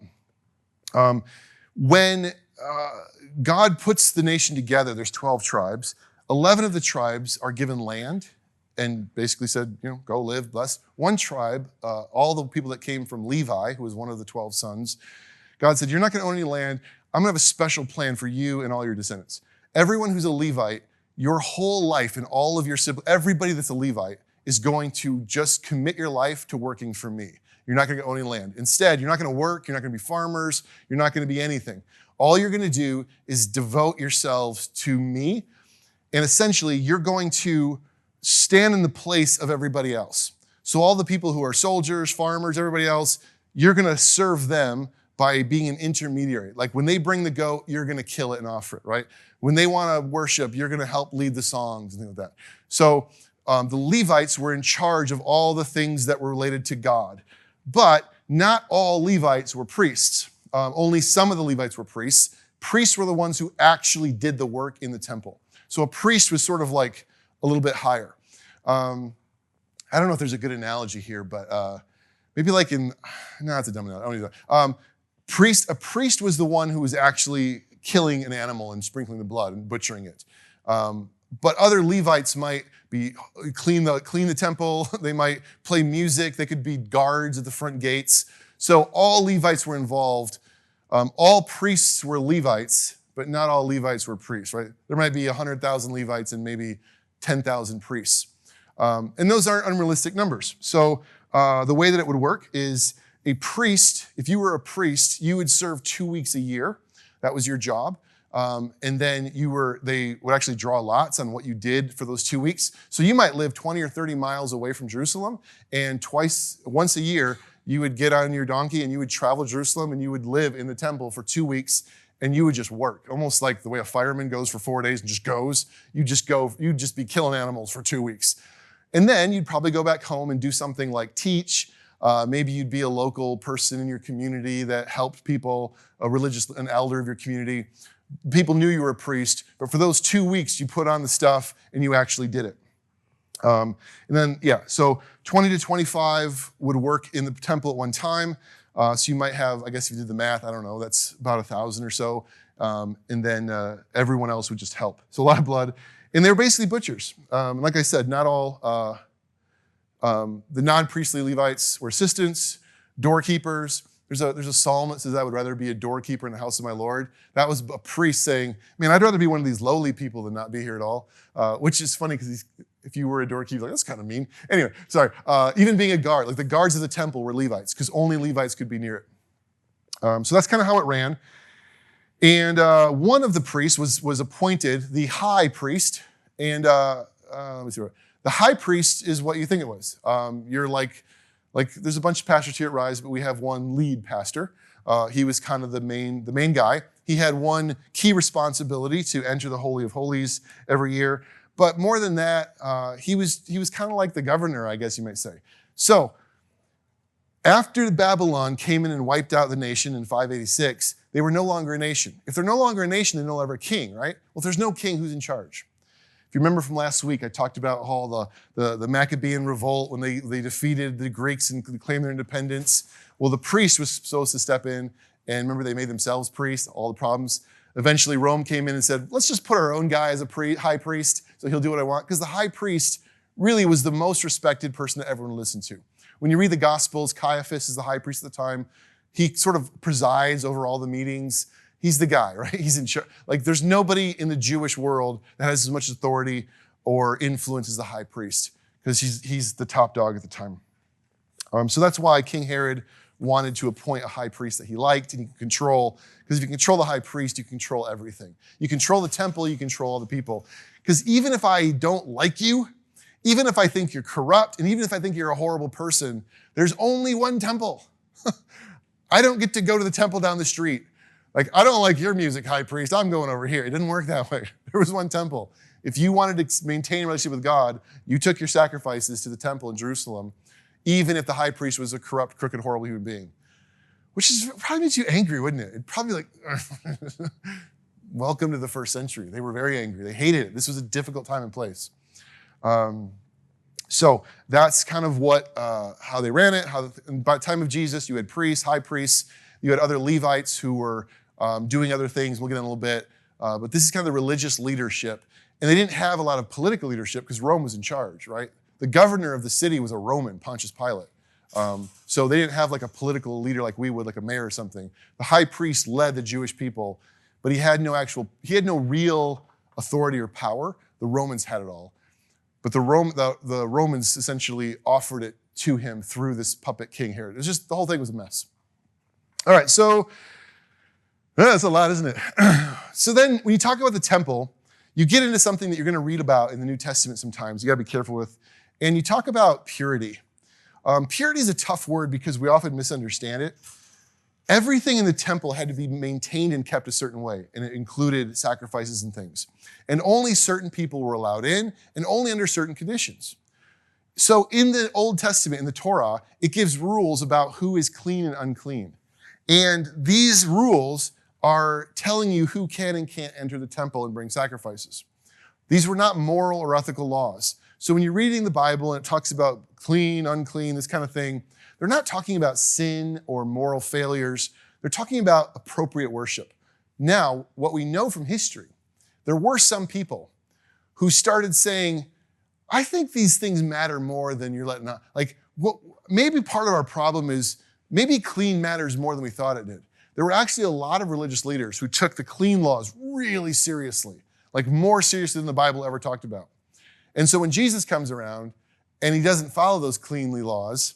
When God puts the nation together, there's 12 tribes. 11 of the tribes are given land and basically said, go live, bless. One tribe, all the people that came from Levi, who was one of the 12 sons, God said, you're not going to own any land. I'm going to have a special plan for you and all your descendants. Everyone who's a Levite, your whole life and all of your siblings, everybody that's a Levite is going to just commit your life to working for me. You're not going to own any land. Instead, you're not going to work. You're not going to be farmers. You're not going to be anything. All you're going to do is devote yourselves to me. And essentially, you're going to stand in the place of everybody else. So all the people who are soldiers, farmers, everybody else, you're going to serve them by being an intermediary. Like when they bring the goat, you're going to kill it and offer it, right? When they want to worship, you're going to help lead the songs and things like that. So the Levites were in charge of all the things that were related to God. But not all Levites were priests. Only some of the Levites were priests. Priests were the ones who actually did the work in the temple. So a priest was sort of like a little bit higher. I don't know if there's a good analogy here, but maybe like no, that's a dumb analogy. I don't need that. A priest was the one who was actually killing an animal and sprinkling the blood and butchering it. But other Levites might be clean the temple. They might play music. They could be guards at the front gates. So all Levites were involved. All priests were Levites, but not all Levites were priests, right? There might be 100,000 Levites and maybe 10,000 priests. And those aren't unrealistic numbers. So the way that it would work is a priest, if you were a priest, you would serve 2 weeks a year. That was your job. And then they would actually draw lots on what you did for those 2 weeks. So you might live 20 or 30 miles away from Jerusalem, and once a year, you would get on your donkey and you would travel Jerusalem and you would live in the temple for 2 weeks and you would just work. Almost like the way a fireman goes for 4 days and just goes. You'd just be killing animals for 2 weeks. And then you'd probably go back home and do something like teach. Maybe you'd be a local person in your community that helped people, an elder of your community. People knew you were a priest, but for those 2 weeks, you put on the stuff and you actually did it. So 20 to 25 would work in the temple at one time. So you might have, I guess if you did the math, I don't know, that's about 1,000 or so. And then everyone else would just help. So a lot of blood. And they were basically butchers. Like I said, not all, the non-priestly Levites were assistants, doorkeepers. There's a psalm that says, I would rather be a doorkeeper in the house of my Lord. That was a priest saying, man, I'd rather be one of these lowly people than not be here at all. Which is funny because if you were a doorkeeper, like, that's kind of mean. Anyway, sorry. Even being a guard, like the guards of the temple were Levites because only Levites could be near it. So that's kind of how it ran. And one of the priests was appointed the high priest. And let me see. The high priest is what you think it was. You're like there's a bunch of pastors here at Rise, but we have one lead pastor. He was kind of the main guy. He had one key responsibility to enter the Holy of Holies every year. But more than that, he was kind of like the governor, I guess you might say. So after Babylon came in and wiped out the nation in 586, they were no longer a nation. If they're no longer a nation, they're no longer a king, right? Well, if there's no king, who's in charge? If you remember from last week, I talked about how the Maccabean revolt, when they defeated the Greeks and claimed their independence. Well, the priest was supposed to step in, and remember they made themselves priests, all the problems. Eventually, Rome came in and said, let's just put our own guy as a high priest, so he'll do what I want. Because the high priest really was the most respected person that everyone listened to. When you read the Gospels, Caiaphas is the high priest at the time. He sort of presides over all the meetings. He's the guy, right? He's in charge. Like, there's nobody in the Jewish world that has as much authority or influence as the high priest, because he's the top dog at the time. So that's why King Herod wanted to appoint a high priest that he liked and he could control. Because if you control the high priest, you control everything. You control the temple, you control all the people. Because even if I don't like you, even if I think you're corrupt, and even if I think you're a horrible person, there's only one temple. I don't get to go to the temple down the street. Like, I don't like your music, high priest. I'm going over here. It didn't work that way. There was one temple. If you wanted to maintain a relationship with God, you took your sacrifices to the temple in Jerusalem, even if the high priest was a corrupt, crooked, horrible human being. Which probably makes you angry, wouldn't it? It'd probably like, welcome to the first century. They were very angry. They hated it. This was a difficult time and place. So that's kind of how they ran it. By the time of Jesus, you had priests, high priests. You had other Levites who were doing other things. We'll get in a little bit. But this is kind of the religious leadership. And they didn't have a lot of political leadership because Rome was in charge, right? The governor of the city was a Roman, Pontius Pilate. So they didn't have like a political leader like we would, like a mayor or something. The high priest led the Jewish people, but he had no real authority or power. The Romans had it all. But the Romans essentially offered it to him through this puppet King Herod. It was just, the whole thing was a mess. All right, so that's a lot, isn't it? So then when you talk about the temple, you get into something that you're going to read about in the New Testament sometimes. You got to be careful with. And you talk about purity. Purity is a tough word because we often misunderstand it. Everything in the temple had to be maintained and kept a certain way, and it included sacrifices and things. And only certain people were allowed in, and only under certain conditions. So in the Old Testament, in the Torah, it gives rules about who is clean and unclean. And these rules are telling you who can and can't enter the temple and bring sacrifices. These were not moral or ethical laws. So when you're reading the Bible and it talks about clean, unclean, this kind of thing, they're not talking about sin or moral failures. They're talking about appropriate worship. Now, what we know from history, there were some people who started saying, I think these things matter more than you're letting on. Maybe part of our problem is maybe clean matters more than we thought it did. There were actually a lot of religious leaders who took the clean laws really seriously, like more seriously than the Bible ever talked about. And so when Jesus comes around and he doesn't follow those cleanly laws,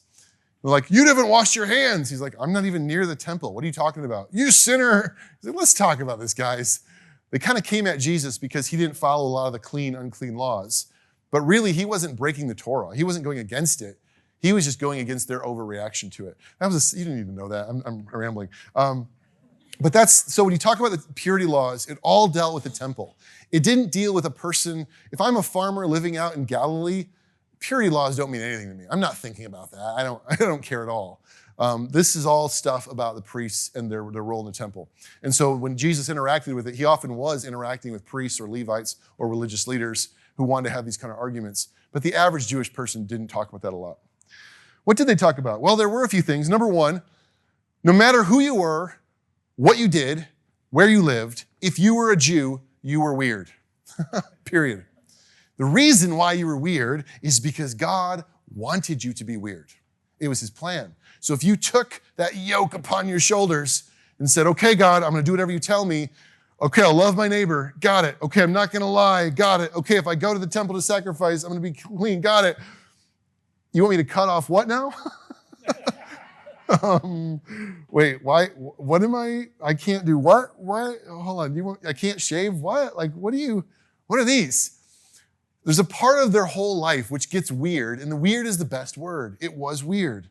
they're like, you haven't washed your hands. He's like, I'm not even near the temple. What are you talking about? You sinner. He's like, let's talk about this, guys. They kind of came at Jesus because he didn't follow a lot of the clean, unclean laws. But really, he wasn't breaking the Torah. He wasn't going against it. He was just going against their overreaction to it. You didn't even know that. I'm rambling. So when you talk about the purity laws, it all dealt with the temple. It didn't deal with a person. If I'm a farmer living out in Galilee, purity laws don't mean anything to me. I'm not thinking about that. I don't care at all. This is all stuff about the priests and their role in the temple. And so when Jesus interacted with it, he often was interacting with priests or Levites or religious leaders who wanted to have these kind of arguments. But the average Jewish person didn't talk about that a lot. What did they talk about? Well, there were a few things. Number one, no matter who you were, what you did, where you lived, if you were a Jew, you were weird. Period. The reason why you were weird is because God wanted you to be weird. It was his plan. So if you took that yoke upon your shoulders and said, okay, God, I'm going to do whatever you tell me. Okay, I'll love my neighbor. Got it. Okay, I'm not going to lie. Got it. Okay, if I go to the temple to sacrifice, I'm going to be clean. Got it. You want me to cut off what now? Wait, why? What am I can't do what? What? Hold on. I can't shave what? What are these? There's a part of their whole life which gets weird, and the weird is the best word. It was weird.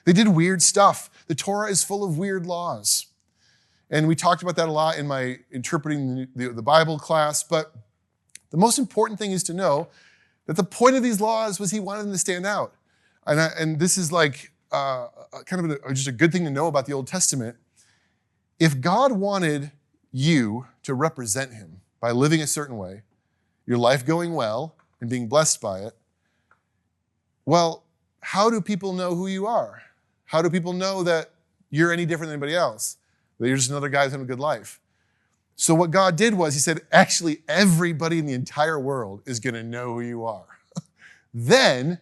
They did weird stuff. The Torah is full of weird laws. And we talked about that a lot in my interpreting the Bible class, but the most important thing is to know that the point of these laws was he wanted them to stand out. And this is just a good thing to know about the Old Testament. If God wanted you to represent him by living a certain way, your life going well and being blessed by it, well, how do people know who you are? How do people know that you're any different than anybody else? That you're just another guy who's having a good life? So what God did was he said, actually, everybody in the entire world is going to know who you are. Then,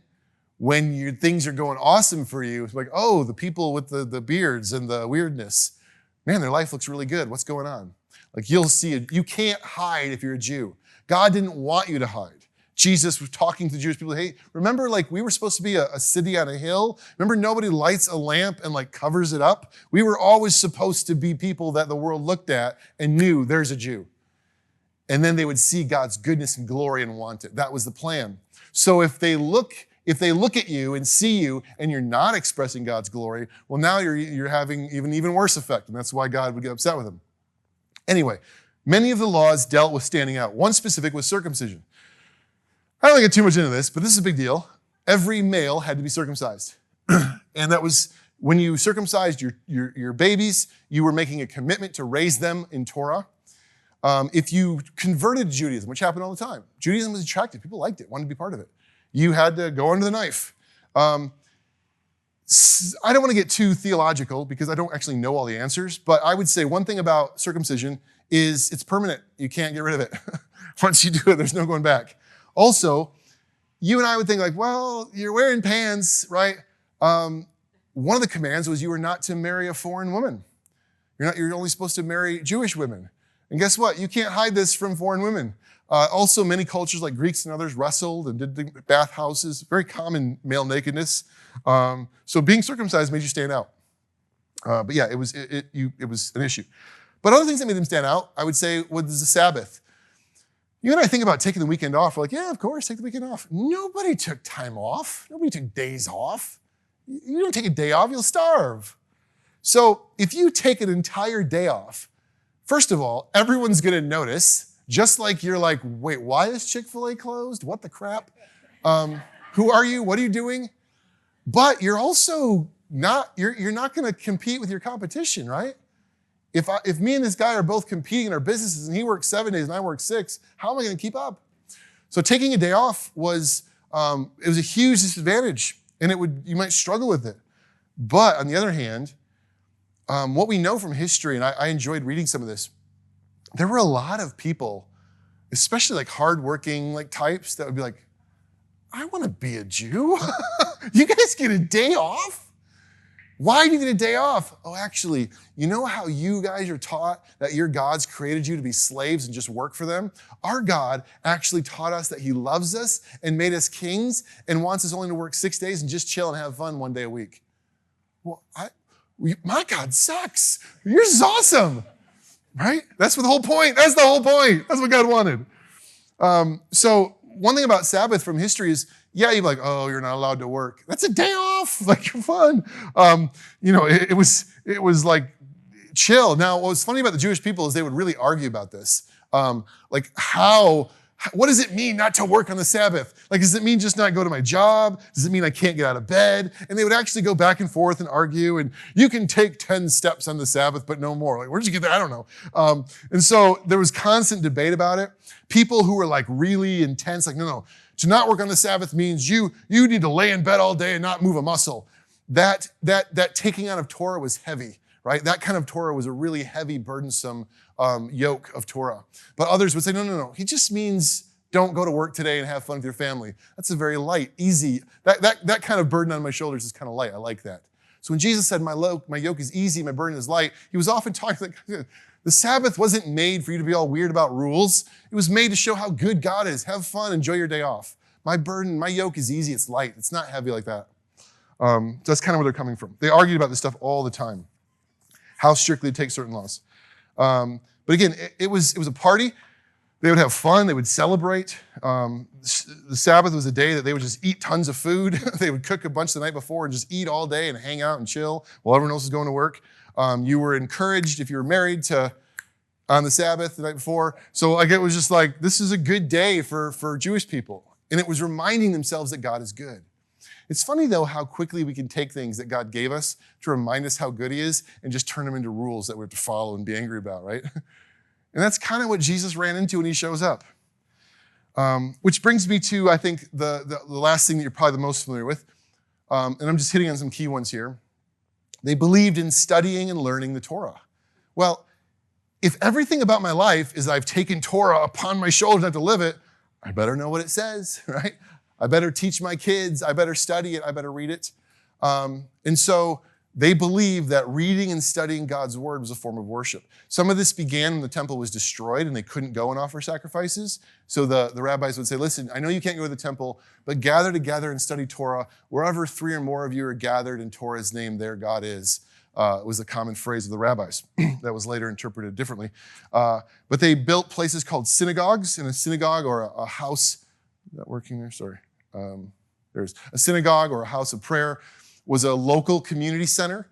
when things are going awesome for you, it's like, oh, the people with the beards and the weirdness, man, their life looks really good. What's going on? You'll see it. You can't hide if you're a Jew. God didn't want you to hide. Jesus was talking to Jewish people. Hey, remember we were supposed to be a city on a hill? Remember nobody lights a lamp and covers it up? We were always supposed to be people that the world looked at and knew there's a Jew. And then they would see God's goodness and glory and want it. That was the plan. So if they look at you and see you and you're not expressing God's glory, well, now you're having even worse effect. And that's why God would get upset with them. Anyway, many of the laws dealt with standing out. One specific was circumcision. I don't want to get too much into this, but this is a big deal. Every male had to be circumcised. And that was when you circumcised your babies, you were making a commitment to raise them in Torah. If you converted to Judaism, which happened all the time, Judaism was attractive. People liked it, wanted to be part of it. You had to go under the knife. I don't want to get too theological because I don't actually know all the answers, but I would say one thing about circumcision is it's permanent. You can't get rid of it. Once you do it, there's no going back. Also, you and I would think well, you're wearing pants, right? One of the commands was you were not to marry a foreign woman. You're only supposed to marry Jewish women. And guess what? You can't hide this from foreign women. Also, many cultures like Greeks and others wrestled and did the bathhouses, very common male nakedness. So being circumcised made you stand out. But yeah, it was an issue. But other things that made them stand out, I would say, was the Sabbath. You and I think about taking the weekend off. We're like, yeah, of course, take the weekend off. Nobody took time off. Nobody took days off. You don't take a day off, you'll starve. So if you take an entire day off, first of all, everyone's going to notice, just like you're like, wait, why is Chick-fil-A closed? What the crap? Who are you? What are you doing? But you're also not, you're not going to compete with your competition, right? If me and this guy are both competing in our businesses and he works 7 days and I work 6, how am I going to keep up? So taking a day off was it was a huge disadvantage, and you might struggle with it. But on the other hand, what we know from history, and I enjoyed reading some of this, there were a lot of people, especially like hardworking like types, that would be like, I want to be a Jew. You guys get a day off? Why do you get a day off? Oh, actually, you know how you guys are taught that your God's created you to be slaves and just work for them? Our God actually taught us that he loves us and made us kings and wants us only to work 6 days and just chill and have fun 1 day a week. Well, my God sucks. Yours is awesome, right? That's the whole point. That's the whole point. That's what God wanted. So one thing about Sabbath from history is, yeah, you're like, oh, you're not allowed to work. That's a day off. Like, you're fun. It was like chill. Now, what was funny about the Jewish people is they would really argue about this. What does it mean not to work on the Sabbath? Like, does it mean just not go to my job? Does it mean I can't get out of bed? And they would actually go back and forth and argue, and you can take 10 steps on the Sabbath, but no more. Like, where'd you get that? I don't know. And so there was constant debate about it. People who were like really intense, like, no, to not work on the Sabbath means you need to lay in bed all day and not move a muscle. That taking out of Torah was heavy, right? That kind of Torah was a really heavy, burdensome yoke of Torah. But others would say, no. He just means don't go to work today and have fun with your family. That's a very light, easy, that kind of burden on my shoulders is kind of light. I like that. So when Jesus said, my yoke is easy, my burden is light, he was often talking like, the Sabbath wasn't made for you to be all weird about rules. It was made to show how good God is. Have fun, enjoy your day off. My yoke is easy, it's light. It's not heavy like that. So that's kind of where they're coming from. They argued about this stuff all the time. How strictly to take certain laws. But again, it was a party. They would have fun. They would celebrate. The Sabbath was a day that they would just eat tons of food. They would cook a bunch the night before and just eat all day and hang out and chill while everyone else is going to work. You were encouraged, if you were married, to on the Sabbath the night before. So like, it was just like, this is a good day for Jewish people. And it was reminding themselves that God is good. It's funny, though, how quickly we can take things that God gave us to remind us how good he is and just turn them into rules that we have to follow and be angry about, right? And that's kind of what Jesus ran into when he shows up. Which brings me to, I think, the last thing that you're probably the most familiar with. And I'm just hitting on some key ones here. They believed in studying and learning the Torah. Well, if everything about my life is I've taken Torah upon my shoulders and have to live it, I better know what it says, right? I better teach my kids. I better study it. I better read it. And so they believed that reading and studying God's word was a form of worship. Some of this began when the temple was destroyed and they couldn't go and offer sacrifices. So the rabbis would say, listen, I know you can't go to the temple, but gather together and study Torah. Wherever 3 or more of you are gathered in Torah's name, there God is. Was a common phrase of the rabbis that was later interpreted differently. But they built places called synagogues, and a synagogue or a house, is that working there? Sorry. There's a synagogue or a house of prayer was a local community center.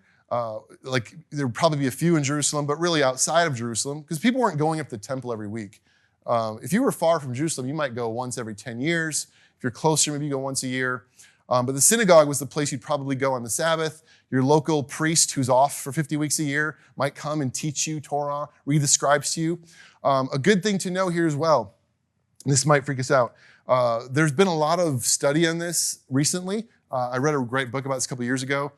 Like there would probably be a few in Jerusalem, but really outside of Jerusalem, because people weren't going up to the temple every week. If you were far from Jerusalem, you might go once every 10 years. If you're closer, maybe you go once a year. But the synagogue was the place you'd probably go on the Sabbath. Your local priest who's off for 50 weeks a year might come and teach you Torah, read the scribes to you. A good thing to know here as well, and this might freak us out, there's been a lot of study on this recently. I read a great book about this a couple years ago.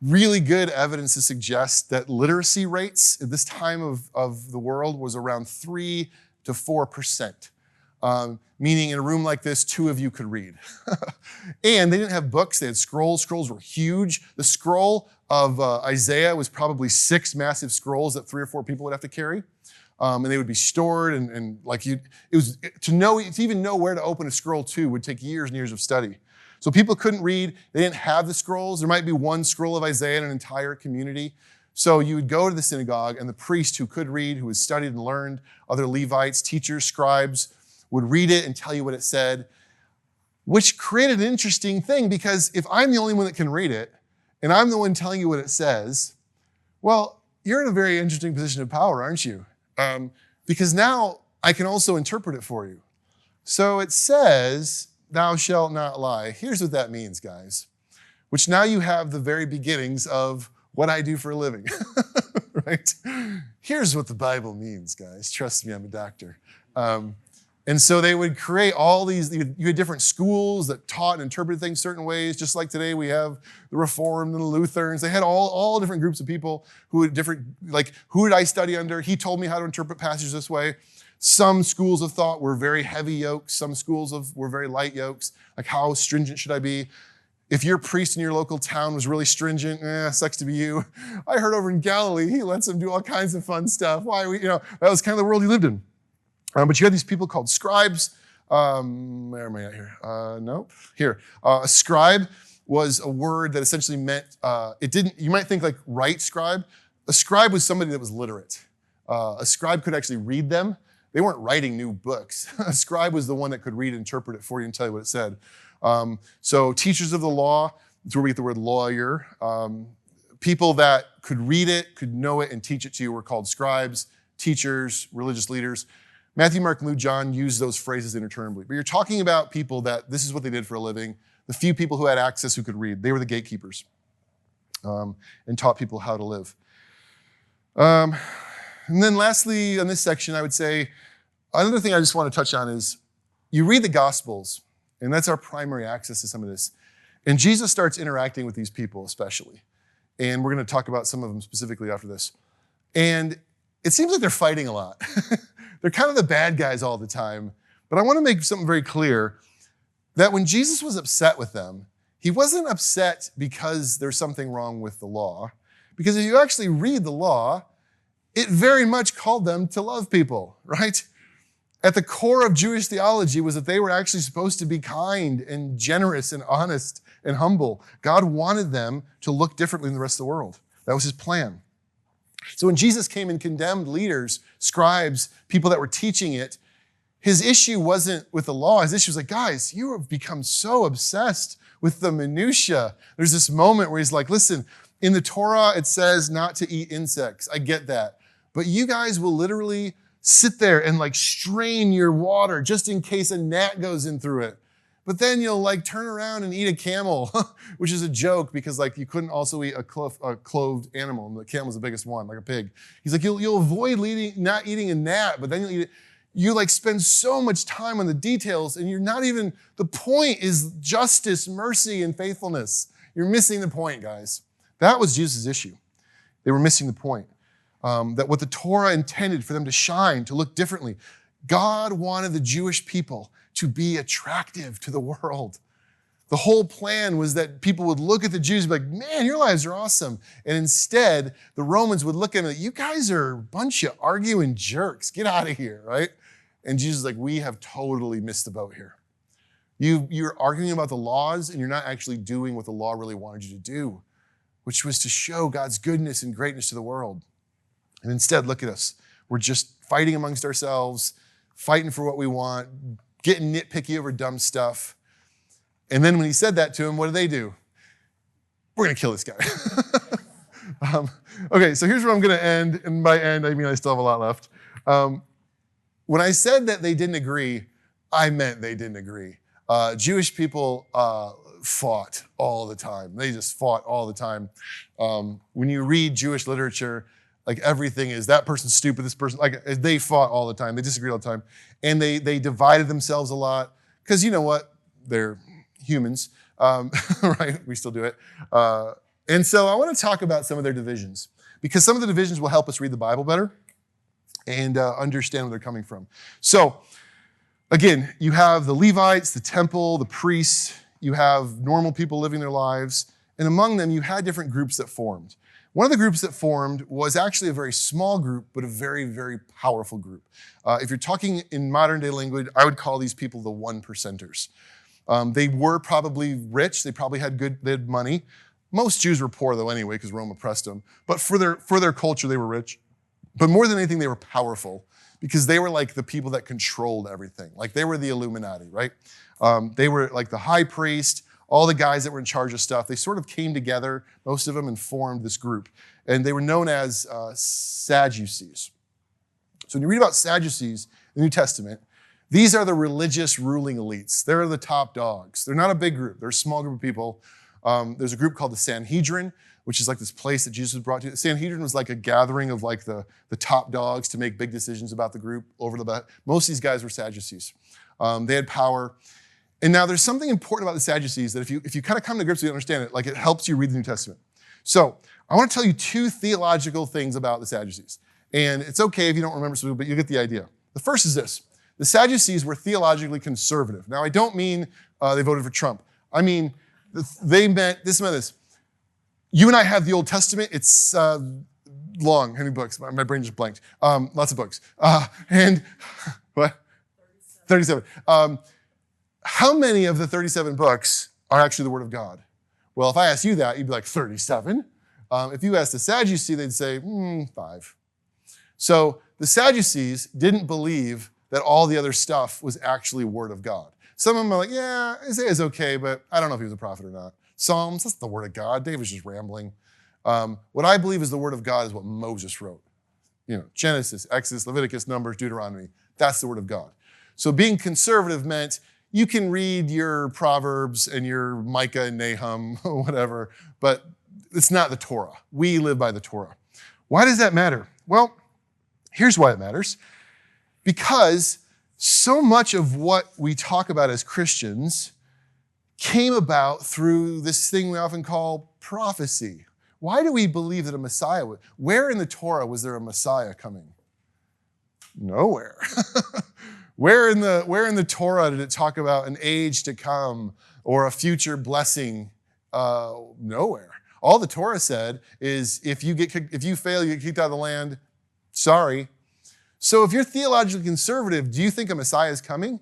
Really good evidence to suggest that literacy rates at this time of the world was around 3 to 4%. Meaning in a room like this, 2 of you could read. And they didn't have books, they had scrolls. Scrolls were huge. The scroll of Isaiah was probably 6 massive scrolls that 3 or 4 people would have to carry. And they would be stored and like to even know where to open a scroll to would take years and years of study. So people couldn't read, they didn't have the scrolls. There might be 1 scroll of Isaiah in an entire community. So you would go to the synagogue and the priest who could read, who had studied and learned, other Levites, teachers, scribes, would read it and tell you what it said, which created an interesting thing because if I'm the only one that can read it and I'm the one telling you what it says, Well, you're in a very interesting position of power, aren't you? Because now I can also interpret it for you. So it says, thou shalt not lie. Here's what that means, guys. Which now you have the very beginnings of what I do for a living, right? Here's what the Bible means, guys. Trust me, I'm a doctor. And so they would create all these, you had different schools that taught and interpreted things certain ways, just like today we have the Reformed and the Lutherans. They had all different groups of people who had different, like, who did I study under? He told me how to interpret passages this way. Some schools of thought were very heavy yokes. Some schools were very light yokes. Like, how stringent should I be? If your priest in your local town was really stringent, sucks to be you. I heard over in Galilee, he lets them do all kinds of fun stuff. Why, that was kind of the world he lived in. But you had these people called scribes. Where am I at here? Nope. Here. A scribe was a word that essentially meant, you might think like right scribe. A scribe was somebody that was literate. A scribe could actually read them. They weren't writing new books. A scribe was the one that could read and interpret it for you and tell you what it said. So teachers of the law, that's where we get the word lawyer. People that could read it, could know it, and teach it to you were called scribes, teachers, religious leaders. Matthew, Mark, Luke, John use those phrases interchangeably. But you're talking about people that this is what they did for a living. The few people who had access who could read. They were the gatekeepers and taught people how to live. And then lastly, in this section, I would say, another thing I just want to touch on is you read the Gospels, and that's our primary access to some of this. And Jesus starts interacting with these people especially. And we're going to talk about some of them specifically after this. And it seems like they're fighting a lot. They're kind of the bad guys all the time. But I want to make something very clear, that when Jesus was upset with them, he wasn't upset because there's something wrong with the law. Because if you actually read the law, it very much called them to love people, right? At the core of Jewish theology was that they were actually supposed to be kind and generous and honest and humble. God wanted them to look differently than the rest of the world. That was his plan. So when Jesus came and condemned leaders, scribes, people that were teaching it, his issue wasn't with the law. His issue was like, guys, you have become so obsessed with the minutia. There's this moment where he's like, listen, in the Torah, it says not to eat insects. I get that. But you guys will literally sit there and like strain your water just in case a gnat goes in through it. But then you'll like turn around and eat a camel, which is a joke because like you couldn't also eat a clothed animal. And the camel's the biggest one, like a pig. He's like, you'll avoid not eating a gnat, but then you'll eat it. You like spend so much time on the details and you're not even, the point is justice, mercy, and faithfulness. You're missing the point, guys. That was Jesus' issue. They were missing the point. That what the Torah intended for them to shine, to look differently. God wanted the Jewish people to be attractive to the world. The whole plan was that people would look at the Jews and be like, man, your lives are awesome. And instead, the Romans would look at them like, you guys are a bunch of arguing jerks. Get out of here, right? And Jesus is like, we have totally missed the boat here. You're arguing about the laws and you're not actually doing what the law really wanted you to do, which was to show God's goodness and greatness to the world. And instead, look at us. We're just fighting amongst ourselves, fighting for what we want, getting nitpicky over dumb stuff. And then when he said that to him, what do? We're going to kill this guy. Okay, so here's where I'm going to end. And by end, I mean I still have a lot left. When I said that they didn't agree, I meant they didn't agree. Jewish people fought all the time. They just fought all the time. When you read Jewish literature, like everything is that person's stupid, this person, like they fought all the time. They disagreed all the time. And they divided themselves a lot because you know what? They're humans, right? We still do it. And so I want to talk about some of their divisions because some of the divisions will help us read the Bible better and understand where they're coming from. So again, you have the Levites, the temple, the priests, you have normal people living their lives. And among them, you had different groups that formed. One of the groups that formed was actually a very small group, but a very, very powerful group. If you're talking in modern day language, I would call these people the 1%ers. They were probably rich. They probably they had money. Most Jews were poor though anyway, because Rome oppressed them. But for their culture, they were rich. But more than anything, they were powerful because they were like the people that controlled everything. Like they were the Illuminati, right? They were like the high priest, all the guys that were in charge of stuff. They sort of came together, most of them, and formed this group. and they were known as Sadducees. So when you read about Sadducees in the New Testament, these are the religious ruling elites. They're the top dogs. They're not a big group. They're a small group of people. There's a group called the Sanhedrin, which is like this place that Jesus was brought to. The Sanhedrin was like a gathering of like the top dogs to make big decisions about the group over the back. Most of these guys were Sadducees. They had power. And now there's something important about the Sadducees that if you kind of come to grips with it and understand it, like it helps you read the New Testament. So I want to tell you two theological things about the Sadducees. And it's okay if you don't remember something, but you get the idea. The first is this. The Sadducees were theologically conservative. Now, I don't mean they voted for Trump. I mean, they meant this. You and I have the Old Testament. It's long. How many books? My brain just blanked. Lots of books. And what? 37. How many of the 37 books are actually the Word of God? Well, if I asked you that, you'd be like, 37? If you asked a Sadducee, they'd say, 5. So the Sadducees didn't believe that all the other stuff was actually Word of God. Some of them are like, yeah, Isaiah's okay, but I don't know if he was a prophet or not. Psalms, that's the Word of God. David's just rambling. What I believe is the Word of God is what Moses wrote. Genesis, Exodus, Leviticus, Numbers, Deuteronomy. That's the Word of God. So being conservative meant you can read your Proverbs and your Micah and Nahum, or whatever, but it's not the Torah. We live by the Torah. Why does that matter? Well, here's why it matters. Because so much of what we talk about as Christians came about through this thing we often call prophecy. Why do we believe that a Messiah would? Where in the Torah was there a Messiah coming? Nowhere. Where in the Torah did it talk about an age to come or a future blessing? Nowhere. All the Torah said is if you fail, you get kicked out of the land. Sorry. So if you're theologically conservative, do you think a Messiah is coming?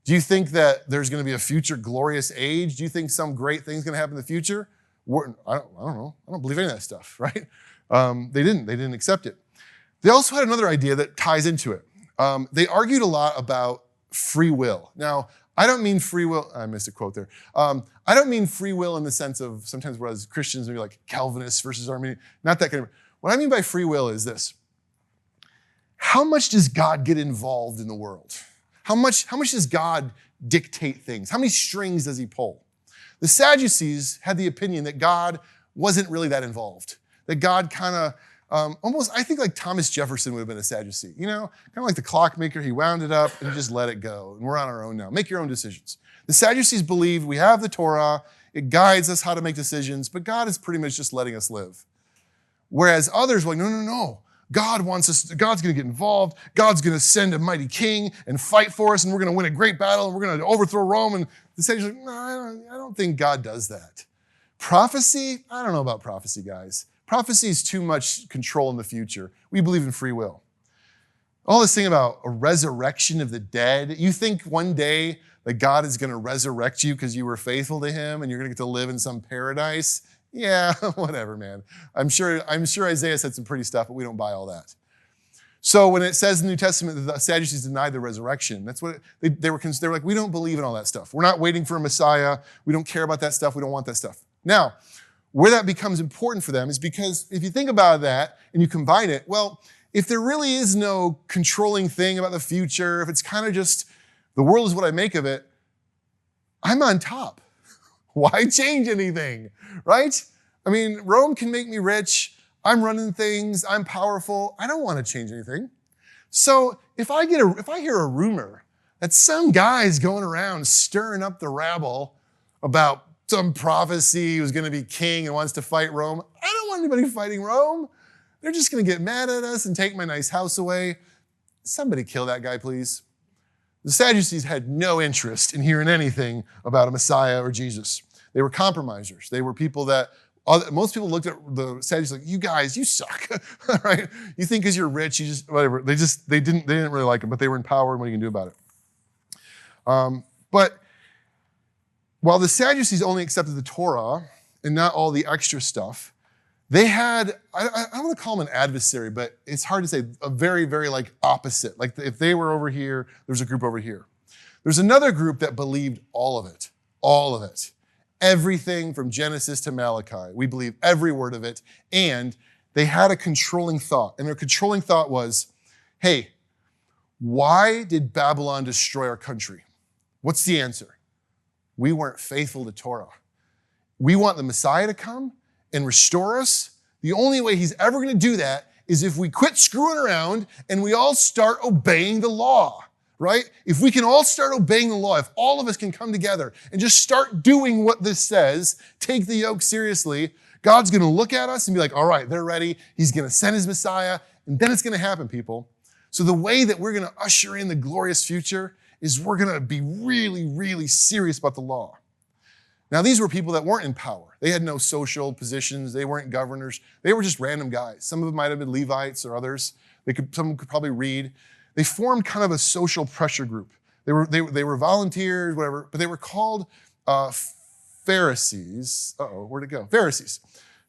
Do you think that there's going to be a future glorious age? Do you think some great thing's going to happen in the future? I don't know. I don't believe any of that stuff, right? They didn't accept it. They also had another idea that ties into it. They argued a lot about free will. Now, I don't mean free will. I missed a quote there. I don't mean free will in the sense of sometimes we're as Christians, maybe like Calvinists versus Arminian. Not that kind of. What I mean by free will is this. How much does God get involved in the world? How much does God dictate things? How many strings does he pull? The Sadducees had the opinion that God wasn't really that involved. That God kind of almost, I think like Thomas Jefferson would have been a Sadducee. Kind of like the clockmaker, he wound it up and he just let it go. And we're on our own now. Make your own decisions. The Sadducees believed we have the Torah, it guides us how to make decisions, but God is pretty much just letting us live. Whereas others were like, no. God's going to get involved. God's going to send a mighty king and fight for us, and we're going to win a great battle, and we're going to overthrow Rome. And the Sadducees are like, no, I don't think God does that. Prophecy? I don't know about prophecy, guys. Prophecy is too much control in the future. We believe in free will. All this thing about a resurrection of the dead, you think one day that God is going to resurrect you because you were faithful to him and you're going to get to live in some paradise? Yeah, whatever, man. I'm sure Isaiah said some pretty stuff, but we don't buy all that. So when it says in the New Testament that the Sadducees denied the resurrection, that's what they were like, we don't believe in all that stuff. We're not waiting for a Messiah. We don't care about that stuff. We don't want that stuff. Now, where that becomes important for them is because if you think about that and you combine it, well, if there really is no controlling thing about the future, if it's kind of just the world is what I make of it, I'm on top. Why change anything, right? I mean, Rome can make me rich. I'm running things. I'm powerful. I don't want to change anything. So if I hear a rumor that some guy's going around stirring up the rabble about some prophecy who's going to be king and wants to fight Rome, I don't want anybody fighting Rome. They're just going to get mad at us and take my nice house away. Somebody kill that guy, please. The Sadducees had no interest in hearing anything about a Messiah or Jesus. They were compromisers. They were people that, most people looked at the Sadducees like, you guys, you suck, right? You think because you're rich, you just, whatever. They didn't really like them, but they were in power and what are you going to do about it? But while the Sadducees only accepted the Torah and not all the extra stuff, they had, I don't want to call them an adversary, but it's hard to say, a very, very like opposite. Like if they were over here, there's a group over here. There's another group that believed all of it. All of it. Everything from Genesis to Malachi. We believe every word of it. And they had a controlling thought. And their controlling thought was, hey, why did Babylon destroy our country? What's the answer? We weren't faithful to Torah. We want the Messiah to come and restore us. The only way he's ever going to do that is if we quit screwing around and we all start obeying the law, right? If we can all start obeying the law, if all of us can come together and just start doing what this says, take the yoke seriously, God's going to look at us and be like, all right, they're ready. He's going to send his Messiah, and then it's going to happen, people. So the way that we're going to usher in the glorious future is we're going to be really, really serious about the law. Now, these were people that weren't in power. They had no social positions. They weren't governors. They were just random guys. Some of them might have been Levites or others. Some could probably read. They formed kind of a social pressure group. They were volunteers, whatever, but they were called Pharisees. Where'd it go? Pharisees.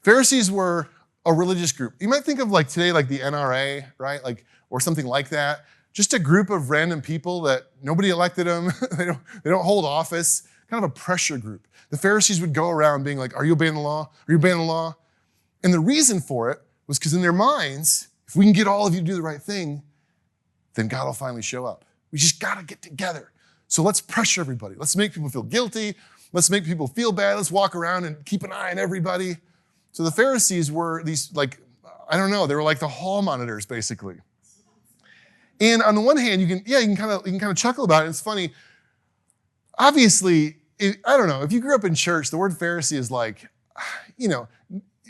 Pharisees were a religious group. You might think of like today, like the NRA, right? Like, or something like that. Just a group of random people that nobody elected them. They don't hold office. Kind of a pressure group. The Pharisees would go around being like, are you obeying the law? Are you obeying the law? And the reason for it was because in their minds, if we can get all of you to do the right thing, then God will finally show up. We just got to get together. So let's pressure everybody. Let's make people feel guilty. Let's make people feel bad. Let's walk around and keep an eye on everybody. So the Pharisees were these, like, I don't know, they were like the hall monitors, basically. And on the one hand, you can kind of chuckle about it. It's funny. Obviously, I don't know, if you grew up in church, the word Pharisee is like, you know,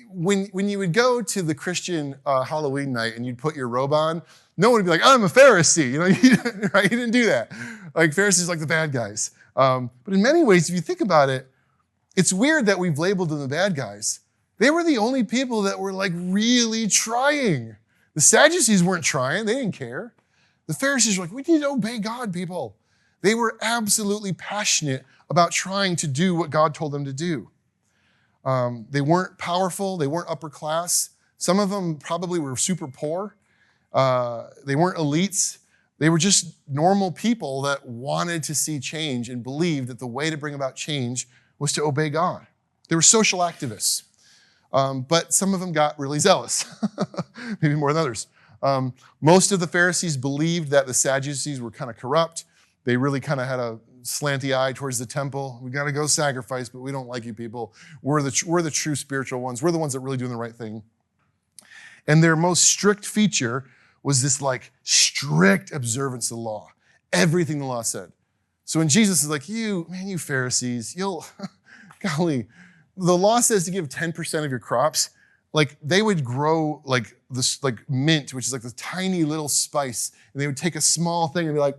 when you would go to the Christian Halloween night and you'd put your robe on, no one would be like, I'm a Pharisee. You know, right? You didn't do that. Like, Pharisees are like the bad guys. But in many ways, if you think about it, it's weird that we've labeled them the bad guys. They were the only people that were like really trying. The Sadducees weren't trying. They didn't care. The Pharisees were like, we need to obey God, people. They were absolutely passionate about trying to do what God told them to do. They weren't powerful. They weren't upper class. Some of them probably were super poor. They weren't elites. They were just normal people that wanted to see change and believed that the way to bring about change was to obey God. They were social activists. But some of them got really zealous, maybe more than others. Most of the Pharisees believed that the Sadducees were kind of corrupt. They really kind of had a slanty eye towards the temple. We got to go sacrifice, but we don't like you people. We're the true spiritual ones. We're the ones that really doing the right thing. And their most strict feature was this like strict observance of the law. Everything the law said. So when Jesus is like, you Pharisees, golly, the law says to give 10% of your crops. Like, they would grow like this, like mint, which is like this tiny little spice, and they would take a small thing and be like,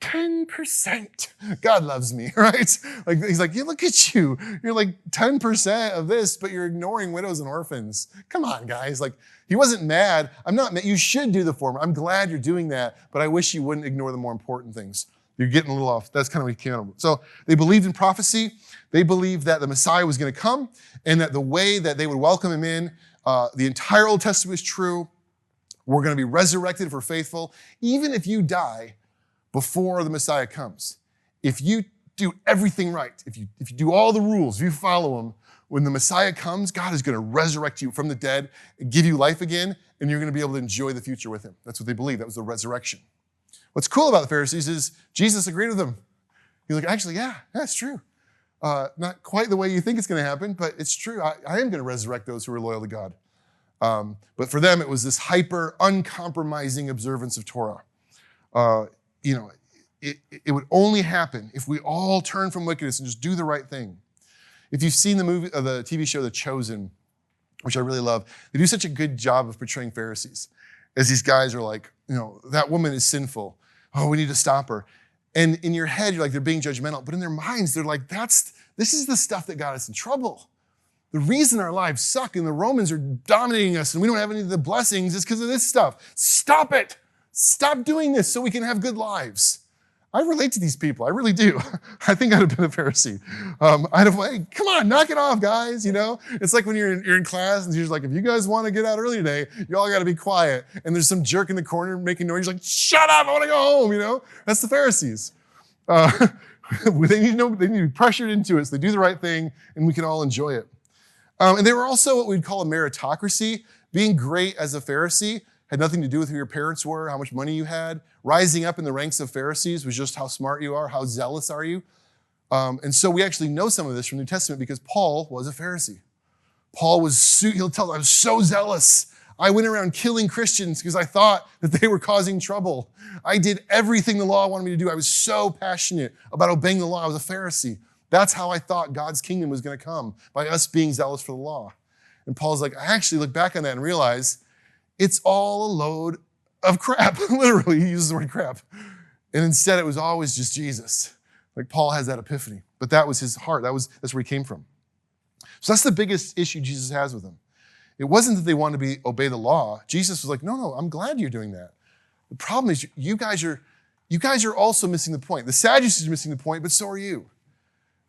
10%. God loves me, right? Like, he's like, look at you. You're like 10% of this, but you're ignoring widows and orphans. Come on, guys. Like, he wasn't mad. I'm not mad. You should do the former. I'm glad you're doing that, but I wish you wouldn't ignore the more important things. You're getting a little off. That's kind of what he came out of. So they believed in prophecy. They believed that the Messiah was going to come and that the way that they would welcome him in, the entire Old Testament was true. We're going to be resurrected if we're faithful. Even if you die before the Messiah comes, if you do everything right, if you do all the rules, if you follow them, when the Messiah comes, God is going to resurrect you from the dead and give you life again, and you're going to be able to enjoy the future with him. That's what they believed. That was the resurrection. What's cool about the Pharisees is Jesus agreed with them. He's like, actually, yeah, that's true. Not quite the way you think it's going to happen, but it's true. I am going to resurrect those who are loyal to God. But for them, it was this hyper, uncompromising observance of Torah. It would only happen if we all turn from wickedness and just do the right thing. If you've seen the TV show The Chosen, which I really love, they do such a good job of portraying Pharisees. As these guys are like, that woman is sinful. Oh, we need to stop her. And in your head, you're like, they're being judgmental. But in their minds, they're like, this is the stuff that got us in trouble. The reason our lives suck and the Romans are dominating us and we don't have any of the blessings is because of this stuff. Stop it. Stop doing this so we can have good lives. I relate to these people. I really do. I think I'd have been a Pharisee. I'd have like, come on, knock it off, guys. It's like when you're in class and you're just like, if you guys want to get out early today, you all got to be quiet. And there's some jerk in the corner making noise. You're like, shut up, I want to go home. That's the Pharisees. They need to be pressured into it so they do the right thing and we can all enjoy it. And they were also what we'd call a meritocracy. Being great as a Pharisee had nothing to do with who your parents were, how much money you had. Rising up in the ranks of Pharisees was just how smart you are, how zealous are you. And so we actually know some of this from the New Testament because Paul was a Pharisee. Paul he'll tell us, I was so zealous. I went around killing Christians because I thought that they were causing trouble. I did everything the law wanted me to do. I was so passionate about obeying the law. I was a Pharisee. That's how I thought God's kingdom was going to come, by us being zealous for the law. And Paul's like, I actually look back on that and realize it's all a load of crap. Literally, he uses the word crap. And instead, it was always just Jesus. Like Paul has that epiphany. But that was his heart. That's where he came from. So that's the biggest issue Jesus has with them. It wasn't that they wanted to obey the law. Jesus was like, no, I'm glad you're doing that. The problem is you guys are also missing the point. The Sadducees are missing the point, but so are you.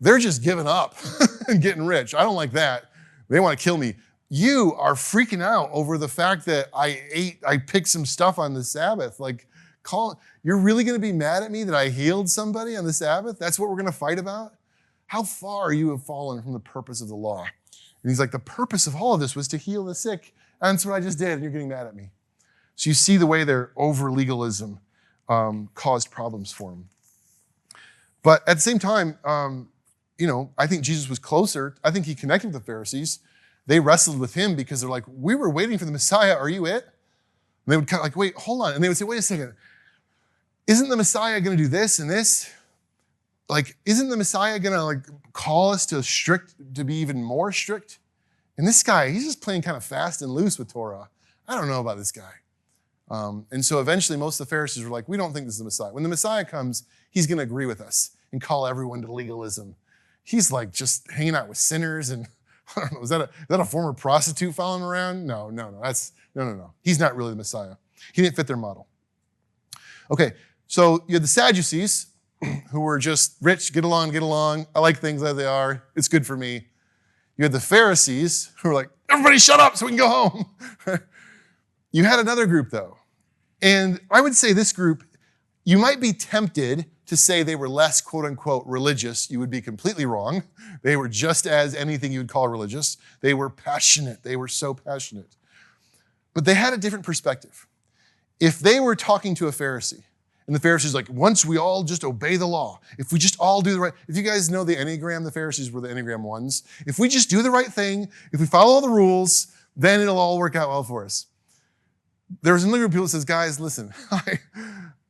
They're just giving up and getting rich. I don't like that. They want to kill me. You are freaking out over the fact that I picked some stuff on the Sabbath. Like, you're really going to be mad at me that I healed somebody on the Sabbath? That's what we're going to fight about? How far you have fallen from the purpose of the law. And he's like, the purpose of all of this was to heal the sick. And that's what I just did, and you're getting mad at me. So you see the way their over-legalism caused problems for him. But at the same time, I think Jesus was closer. I think he connected with the Pharisees. They wrestled with him because they're like, we were waiting for the Messiah. Are you it? And they would kind of like, wait, hold on. And they would say, wait a second. Isn't the Messiah going to do this and this? Like, isn't the Messiah going to call us to be even more strict? And this guy, he's just playing kind of fast and loose with Torah. I don't know about this guy. And so eventually most of the Pharisees were like, we don't think this is the Messiah. When the Messiah comes, he's going to agree with us and call everyone to legalism. He's like just hanging out with sinners and I don't know, is that a former prostitute following around? No. No. He's not really the Messiah. He didn't fit their model. Okay, so you had the Sadducees who were just rich, get along. I like things as they are. It's good for me. You had the Pharisees who were like, everybody shut up so we can go home. You had another group though. And I would say this group, you might be tempted to say they were less quote unquote religious. You would be completely wrong. They were just as anything you would call religious. They were passionate. They were so passionate. But they had a different perspective. If they were talking to a Pharisee, and the Pharisees like, once we all just obey the law, if we just all do the right, if you guys know the Enneagram, the Pharisees were the Enneagram ones. If we just do the right thing, if we follow all the rules, then it'll all work out well for us. There was another group of people that says, guys, listen,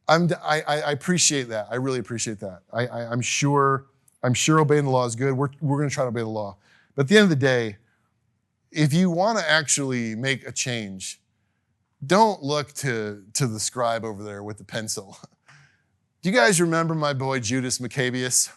I appreciate that. I really appreciate that. I'm sure obeying the law is good. We're going to try to obey the law. But at the end of the day, if you want to actually make a change, don't look to the scribe over there with the pencil. Do you guys remember my boy Judas Maccabeus?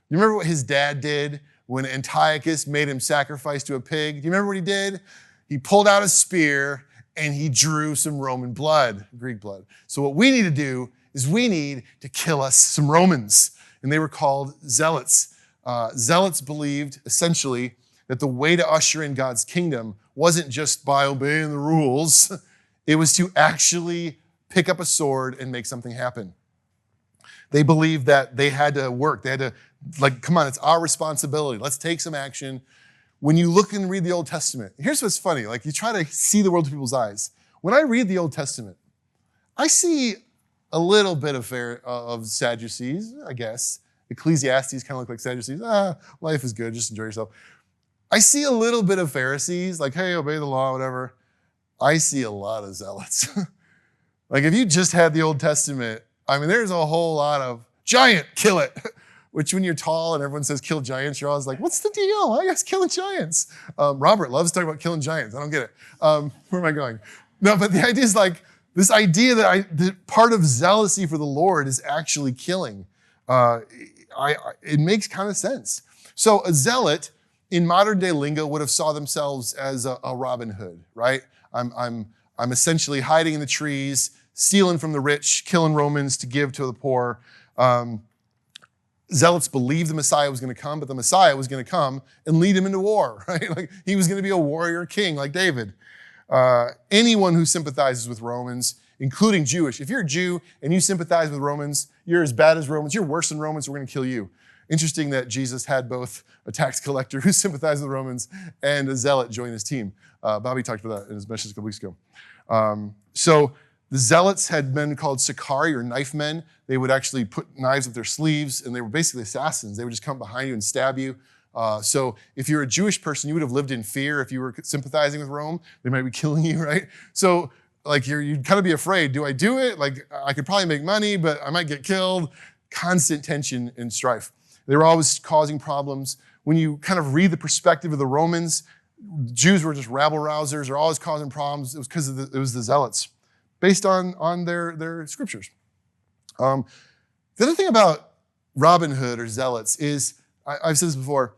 You remember what his dad did when Antiochus made him sacrifice to a pig? Do you remember what he did? He pulled out a spear and he drew some Roman blood, Greek blood. So what we need to do is we need to kill us some Romans. And they were called Zealots. Zealots believed, essentially, that the way to usher in God's kingdom wasn't just by obeying the rules. It was to actually pick up a sword and make something happen. They believed that they had to work. They had to, come on, it's our responsibility. Let's take some action. When you look and read the Old Testament, here's what's funny. You try to see the world through people's eyes. When I read the Old Testament, I see a little bit of Sadducees, I guess. Ecclesiastes kind of look like Sadducees. Life is good, just enjoy yourself. I see a little bit of Pharisees, like, hey, obey the law, whatever. I see a lot of Zealots. If you just had the Old Testament, there's a whole lot of giant, kill it. Which when you're tall and everyone says kill giants, you're always like, what's the deal? I guess killing giants. Robert loves talking about killing giants. I don't get it. Where am I going? No, but the idea is this idea that part of zealousy for the Lord is actually killing. It makes kind of sense. So a zealot in modern day lingo would have saw themselves as a Robin Hood, right? I'm essentially hiding in the trees, stealing from the rich, killing Romans to give to the poor. Zealots believed the Messiah was going to come, but the Messiah was going to come and lead him into war, right? He was going to be a warrior king like David. Anyone who sympathizes with Romans, including Jewish, if you're a Jew and you sympathize with Romans, you're as bad as Romans, you're worse than Romans, so we're going to kill you. Interesting that Jesus had both a tax collector who sympathized with the Romans and a zealot join his team. Bobby talked about that in his message a couple weeks ago. So the zealots had men called Sicarii, or knife men. They would actually put knives up their sleeves, and they were basically assassins. They would just come behind you and stab you. So if you're a Jewish person, you would have lived in fear. If you were sympathizing with Rome, they might be killing you, right? So like you'd kind of be afraid, do I do it? Like I could probably make money, but I might get killed. Constant tension and strife. They were always causing problems. When you kind of read the perspective of the Romans, Jews were just rabble-rousers. They're always causing problems. It was because it was the Zealots, based on their scriptures. The other thing about Robin Hood or Zealots is, I've said this before,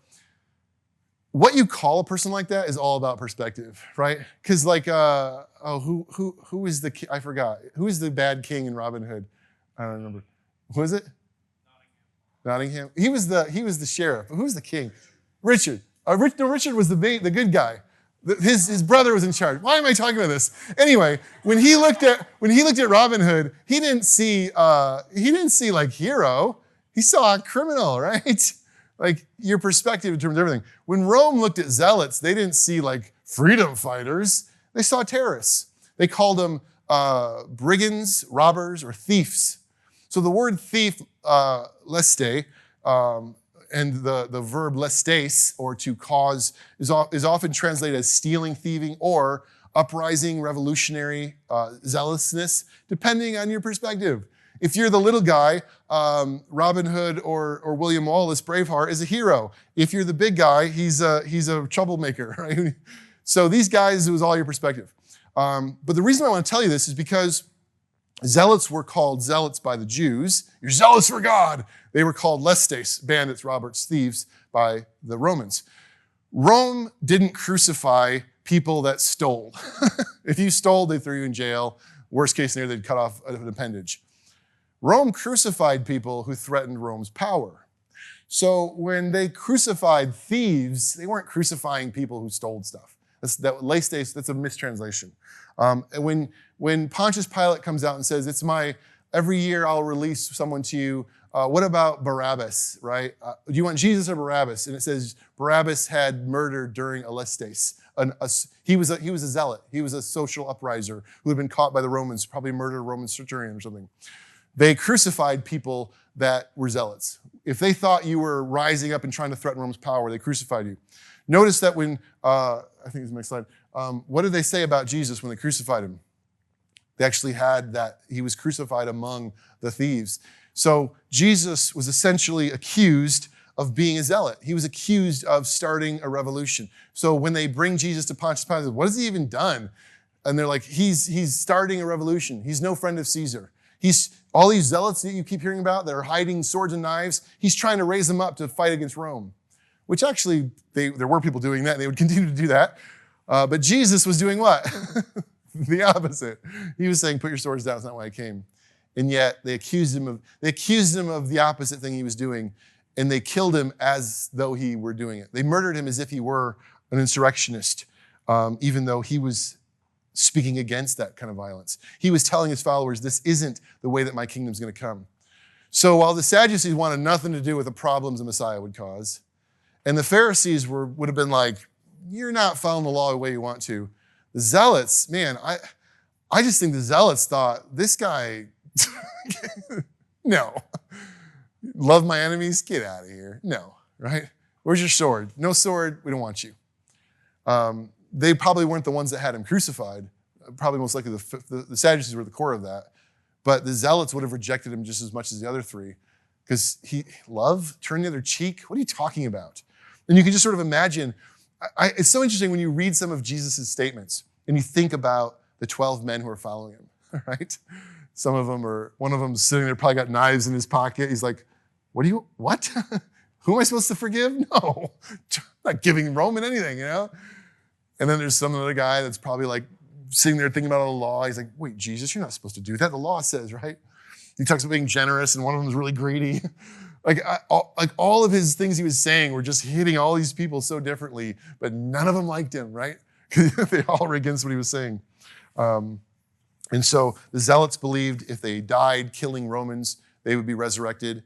what you call a person like that is all about perspective, right? Because like, who is the, I forgot. Who is the bad king in Robin Hood? I don't remember. Who is it? Nottingham. He was the sheriff. Who was the king? Richard. Richard was the good guy. His brother was in charge. Why am I talking about this? Anyway, when he looked at Robin Hood, he didn't see like hero. He saw a criminal, right? Like your perspective in terms of everything. When Rome looked at zealots, they didn't see like freedom fighters. They saw terrorists. They called them brigands, robbers, or thieves. So the word thief, leste, and the verb lestes, or to cause, is often translated as stealing, thieving, or uprising, revolutionary, zealousness, depending on your perspective. If you're the little guy, Robin Hood or William Wallace, Braveheart, is a hero. If you're the big guy, he's a troublemaker, right? So these guys, it was all your perspective. But the reason I want to tell you this is because zealots were called zealots by the Jews. You're zealous for God. They were called lestes, bandits, robbers, thieves, by the Romans. Rome didn't crucify people that stole. If you stole, they threw you in jail. Worst case scenario, they'd cut off an appendage. Rome crucified people who threatened Rome's power. So when they crucified thieves, they weren't crucifying people who stole stuff. That's a mistranslation. And when Pontius Pilate comes out and says, every year I'll release someone to you, what about Barabbas, right? Do you want Jesus or Barabbas? And it says Barabbas had murdered during a lestes. He was a zealot. He was a social upriser who had been caught by the Romans, probably murdered a Roman centurion or something. They crucified people that were zealots. If they thought you were rising up and trying to threaten Rome's power, they crucified you. Notice that when, I think it's the next slide, what did they say about Jesus when they crucified him? They actually had that he was crucified among the thieves. So Jesus was essentially accused of being a zealot. He was accused of starting a revolution. So when they bring Jesus to Pontius Pilate, what has he even done? And they're like, he's starting a revolution. He's no friend of Caesar. All these zealots that you keep hearing about that are hiding swords and knives, he's trying to raise them up to fight against Rome. Which actually, there were people doing that. They would continue to do that. But Jesus was doing what? The opposite. He was saying, put your swords down, it's not why I came. And yet they accused him of the opposite thing he was doing, and they killed him as though he were doing it. They murdered him as if he were an insurrectionist, even though he was speaking against that kind of violence. He was telling his followers, this isn't the way that my kingdom's going to come. So while the Sadducees wanted nothing to do with the problems the Messiah would cause, and the Pharisees would have been like, you're not following the law the way you want to. The Zealots, man, I just think the Zealots thought, this guy, no. Love my enemies, get out of here. No, right? Where's your sword? No sword, we don't want you. They probably weren't the ones that had him crucified. Probably most likely the Sadducees were the core of that. But the Zealots would have rejected him just as much as the other three. Because turn the other cheek? What are you talking about? And you can just sort of imagine, it's so interesting when you read some of Jesus' statements and you think about the 12 men who are following him, right? One of them sitting there, probably got knives in his pocket. He's like, what? Who am I supposed to forgive? No, I'm not giving Roman anything, you know? And then there's some other guy that's probably like sitting there thinking about all the law. He's like, wait, Jesus, you're not supposed to do that. The law says, right? He talks about being generous, and one of them is really greedy. all of his things he was saying were just hitting all these people so differently, but none of them liked him, right? They all were against what he was saying. And so the Zealots believed if they died killing Romans, they would be resurrected.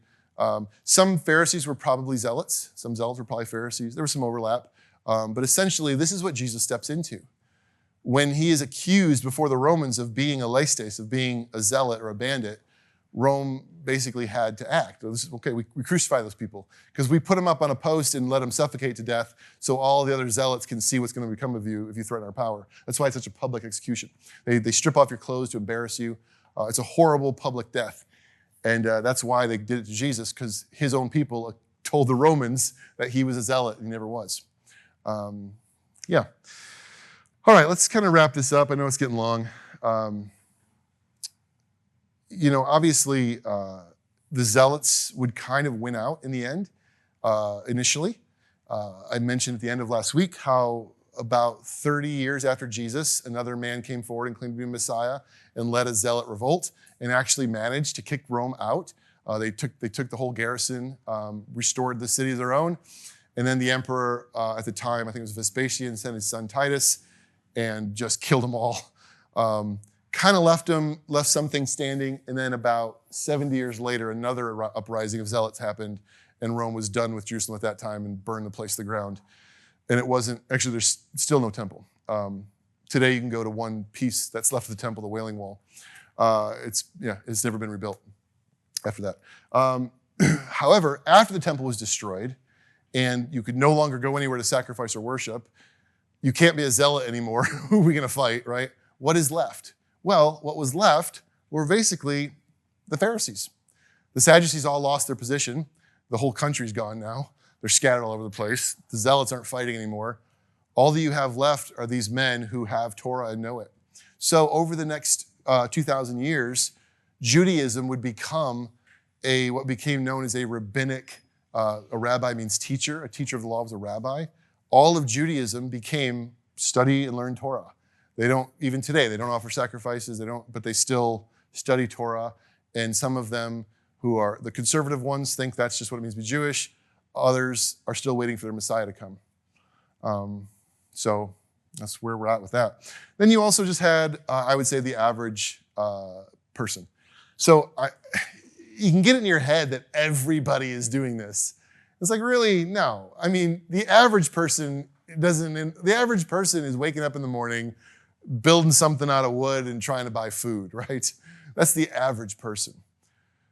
Some Pharisees were probably Zealots. Some Zealots were probably Pharisees. There was some overlap. But essentially, this is what Jesus steps into. When he is accused before the Romans of being a leistes, of being a zealot or a bandit, Rome basically had to act. Okay, we crucify those people because we put them up on a post and let them suffocate to death so all the other zealots can see what's going to become of you if you threaten our power. That's why it's such a public execution. They strip off your clothes to embarrass you. It's a horrible public death. And that's why they did it to Jesus, because his own people told the Romans that he was a zealot and he never was. Yeah. All right, let's kind of wrap this up. I know it's getting long. Obviously, the Zealots would kind of win out in the end, initially. I mentioned at the end of last week how about 30 years after Jesus, another man came forward and claimed to be Messiah and led a Zealot revolt and actually managed to kick Rome out. They took the whole garrison, restored the city of their own, and then the emperor at the time, I think it was Vespasian, sent his son Titus and just killed them all. Kind of left some things standing, and then about 70 years later, another uprising of Zealots happened, and Rome was done with Jerusalem at that time and burned the place to the ground. And it wasn't, actually there's still no temple. Today you can go to one piece that's left of the temple, the Wailing Wall. It's never been rebuilt after that. However, after the temple was destroyed, and you could no longer go anywhere to sacrifice or worship, you can't be a zealot anymore. Who are we going to fight, right? What is left? Well, what was left were basically the Pharisees. The Sadducees all lost their position. The whole country's gone now. They're scattered all over the place. The Zealots aren't fighting anymore. All that you have left are these men who have Torah and know it. So over the next 2,000 years, Judaism would become what became known as a rabbinic, a rabbi means teacher. A teacher of the law was a rabbi. All of Judaism became study and learn Torah. They don't, even today, they don't offer sacrifices, but they still study Torah. And some of them who are the conservative ones think that's just what it means to be Jewish. Others are still waiting for their Messiah to come. So that's where we're at with that. Then you also just had, I would say, the average person. So you can get it in your head that everybody is doing this. It's like, really? No. I mean, the average person is waking up in the morning, building something out of wood and trying to buy food, right? That's the average person.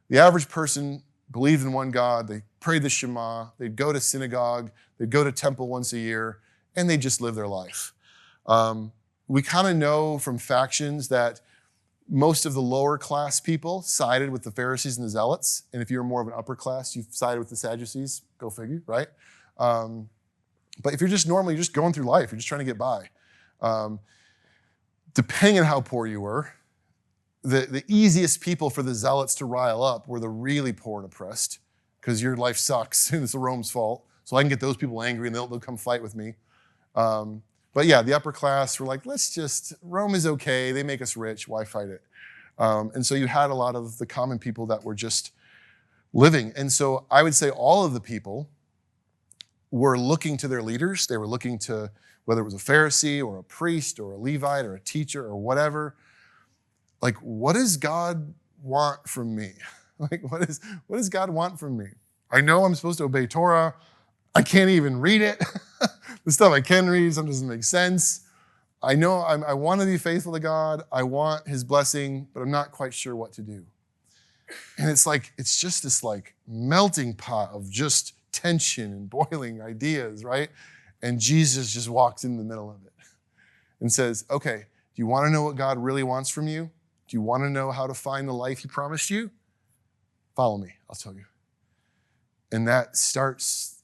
The average person believed in one God. They prayed the Shema. They'd go to synagogue. They'd go to temple once a year, and they just live their life. We kind of know from factions that most of the lower class people sided with the Pharisees and the Zealots. And if you're more of an upper class, you've sided with the Sadducees. Go figure, right? But if you're just going through life, you're just trying to get by. Depending on how poor you were, the easiest people for the Zealots to rile up were the really poor and oppressed, because your life sucks and it's the Rome's fault. So I can get those people angry and they'll come fight with me. But yeah, the upper class were like, Rome is okay. They make us rich. Why fight it? And so you had a lot of the common people that were just living. And so I would say all of the people were looking to their leaders. They were looking to, whether it was a Pharisee or a priest or a Levite or a teacher or whatever, like, what does God want from me? Like, what does God want from me? I know I'm supposed to obey Torah. I can't even read it. The stuff I can read sometimes doesn't make sense. I know I want to be faithful to God. I want his blessing, but I'm not quite sure what to do. And it's just this melting pot of just tension and boiling ideas, right? And Jesus just walks in the middle of it and says, okay, do you want to know what God really wants from you? Do you want to know how to find the life he promised you? Follow me, I'll tell you. And that starts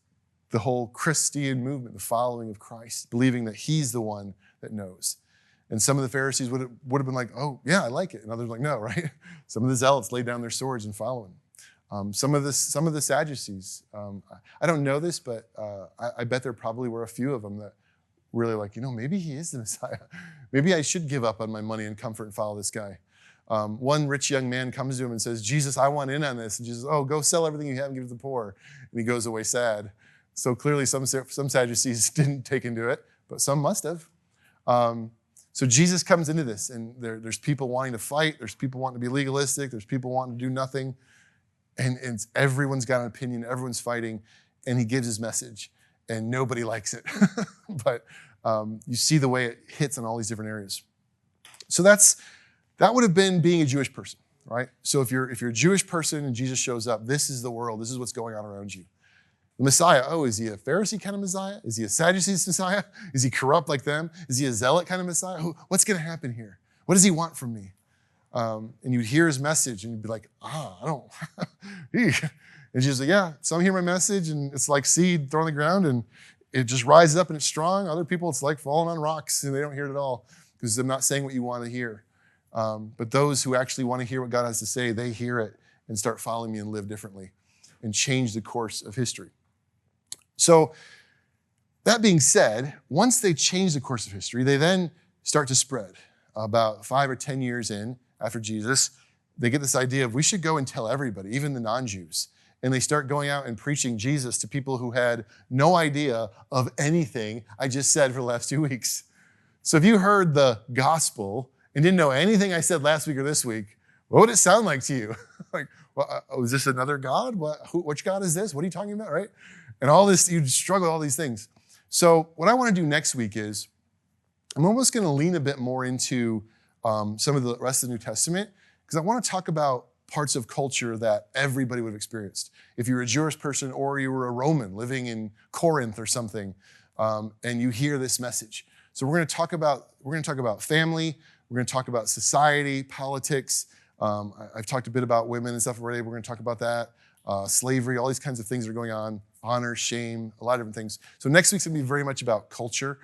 the whole Christian movement, the following of Christ, believing that he's the one that knows. And some of the Pharisees would have been like, oh, yeah, I like it. And others like, no, right? Some of the Zealots laid down their swords and followed him. Some of the Sadducees, I don't know this, but I bet there probably were a few of them that really maybe he is the Messiah. Maybe I should give up on my money and comfort and follow this guy. One rich young man comes to him and says, Jesus, I want in on this. And Jesus, oh, go sell everything you have and give it to the poor. And he goes away sad. So clearly some Sadducees didn't take into it, but some must have. So Jesus comes into this, and there's people wanting to fight. There's people wanting to be legalistic. There's people wanting to do nothing. and everyone's got an opinion, everyone's fighting, and he gives his message, and nobody likes it. But you see the way it hits on all these different areas. So that would have been being a Jewish person, right? So if you're a Jewish person and Jesus shows up, this is the world, this is what's going on around you. The Messiah, oh, is he a Pharisee kind of Messiah? Is he a Sadducees Messiah? Is he corrupt like them? Is he a Zealot kind of Messiah? What's going to happen here? What does he want from me? And you'd hear his message and you'd be like, I don't. And Jesus like, yeah, some hear my message and it's like seed thrown on the ground and it just rises up and it's strong. Other people, it's like falling on rocks and they don't hear it at all because I'm not saying what you want to hear. But those who actually want to hear what God has to say, they hear it and start following me and live differently and change the course of history. So that being said, once they change the course of history, they then start to spread. About 5 or 10 years in, after Jesus, they get this idea of we should go and tell everybody, even the non-Jews. And they start going out and preaching Jesus to people who had no idea of anything I just said for the last 2 weeks. So if you heard the gospel and didn't know anything I said last week or this week, what would it sound like to you? Like, well, is this another God? Which God is this? What are you talking about, right? And all this, you'd struggle with all these things. So what I want to do next week is I'm almost going to lean a bit more into some of the rest of the New Testament because I want to talk about parts of culture that everybody would have experienced. If you were a Jewish person or you were a Roman living in Corinth or something, and you hear this message. So we're going to talk about family. We're going to talk about society, politics. I've talked a bit about women and stuff already. We're going to talk about that. Slavery, all these kinds of things are going on. Honor, shame, a lot of different things. So next week's going to be very much about culture,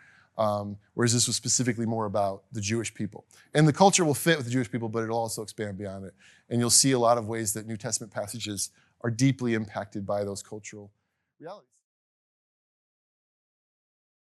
whereas this was specifically more about the Jewish people. And the culture will fit with the Jewish people, but it'll also expand beyond it. And you'll see a lot of ways that New Testament passages are deeply impacted by those cultural realities.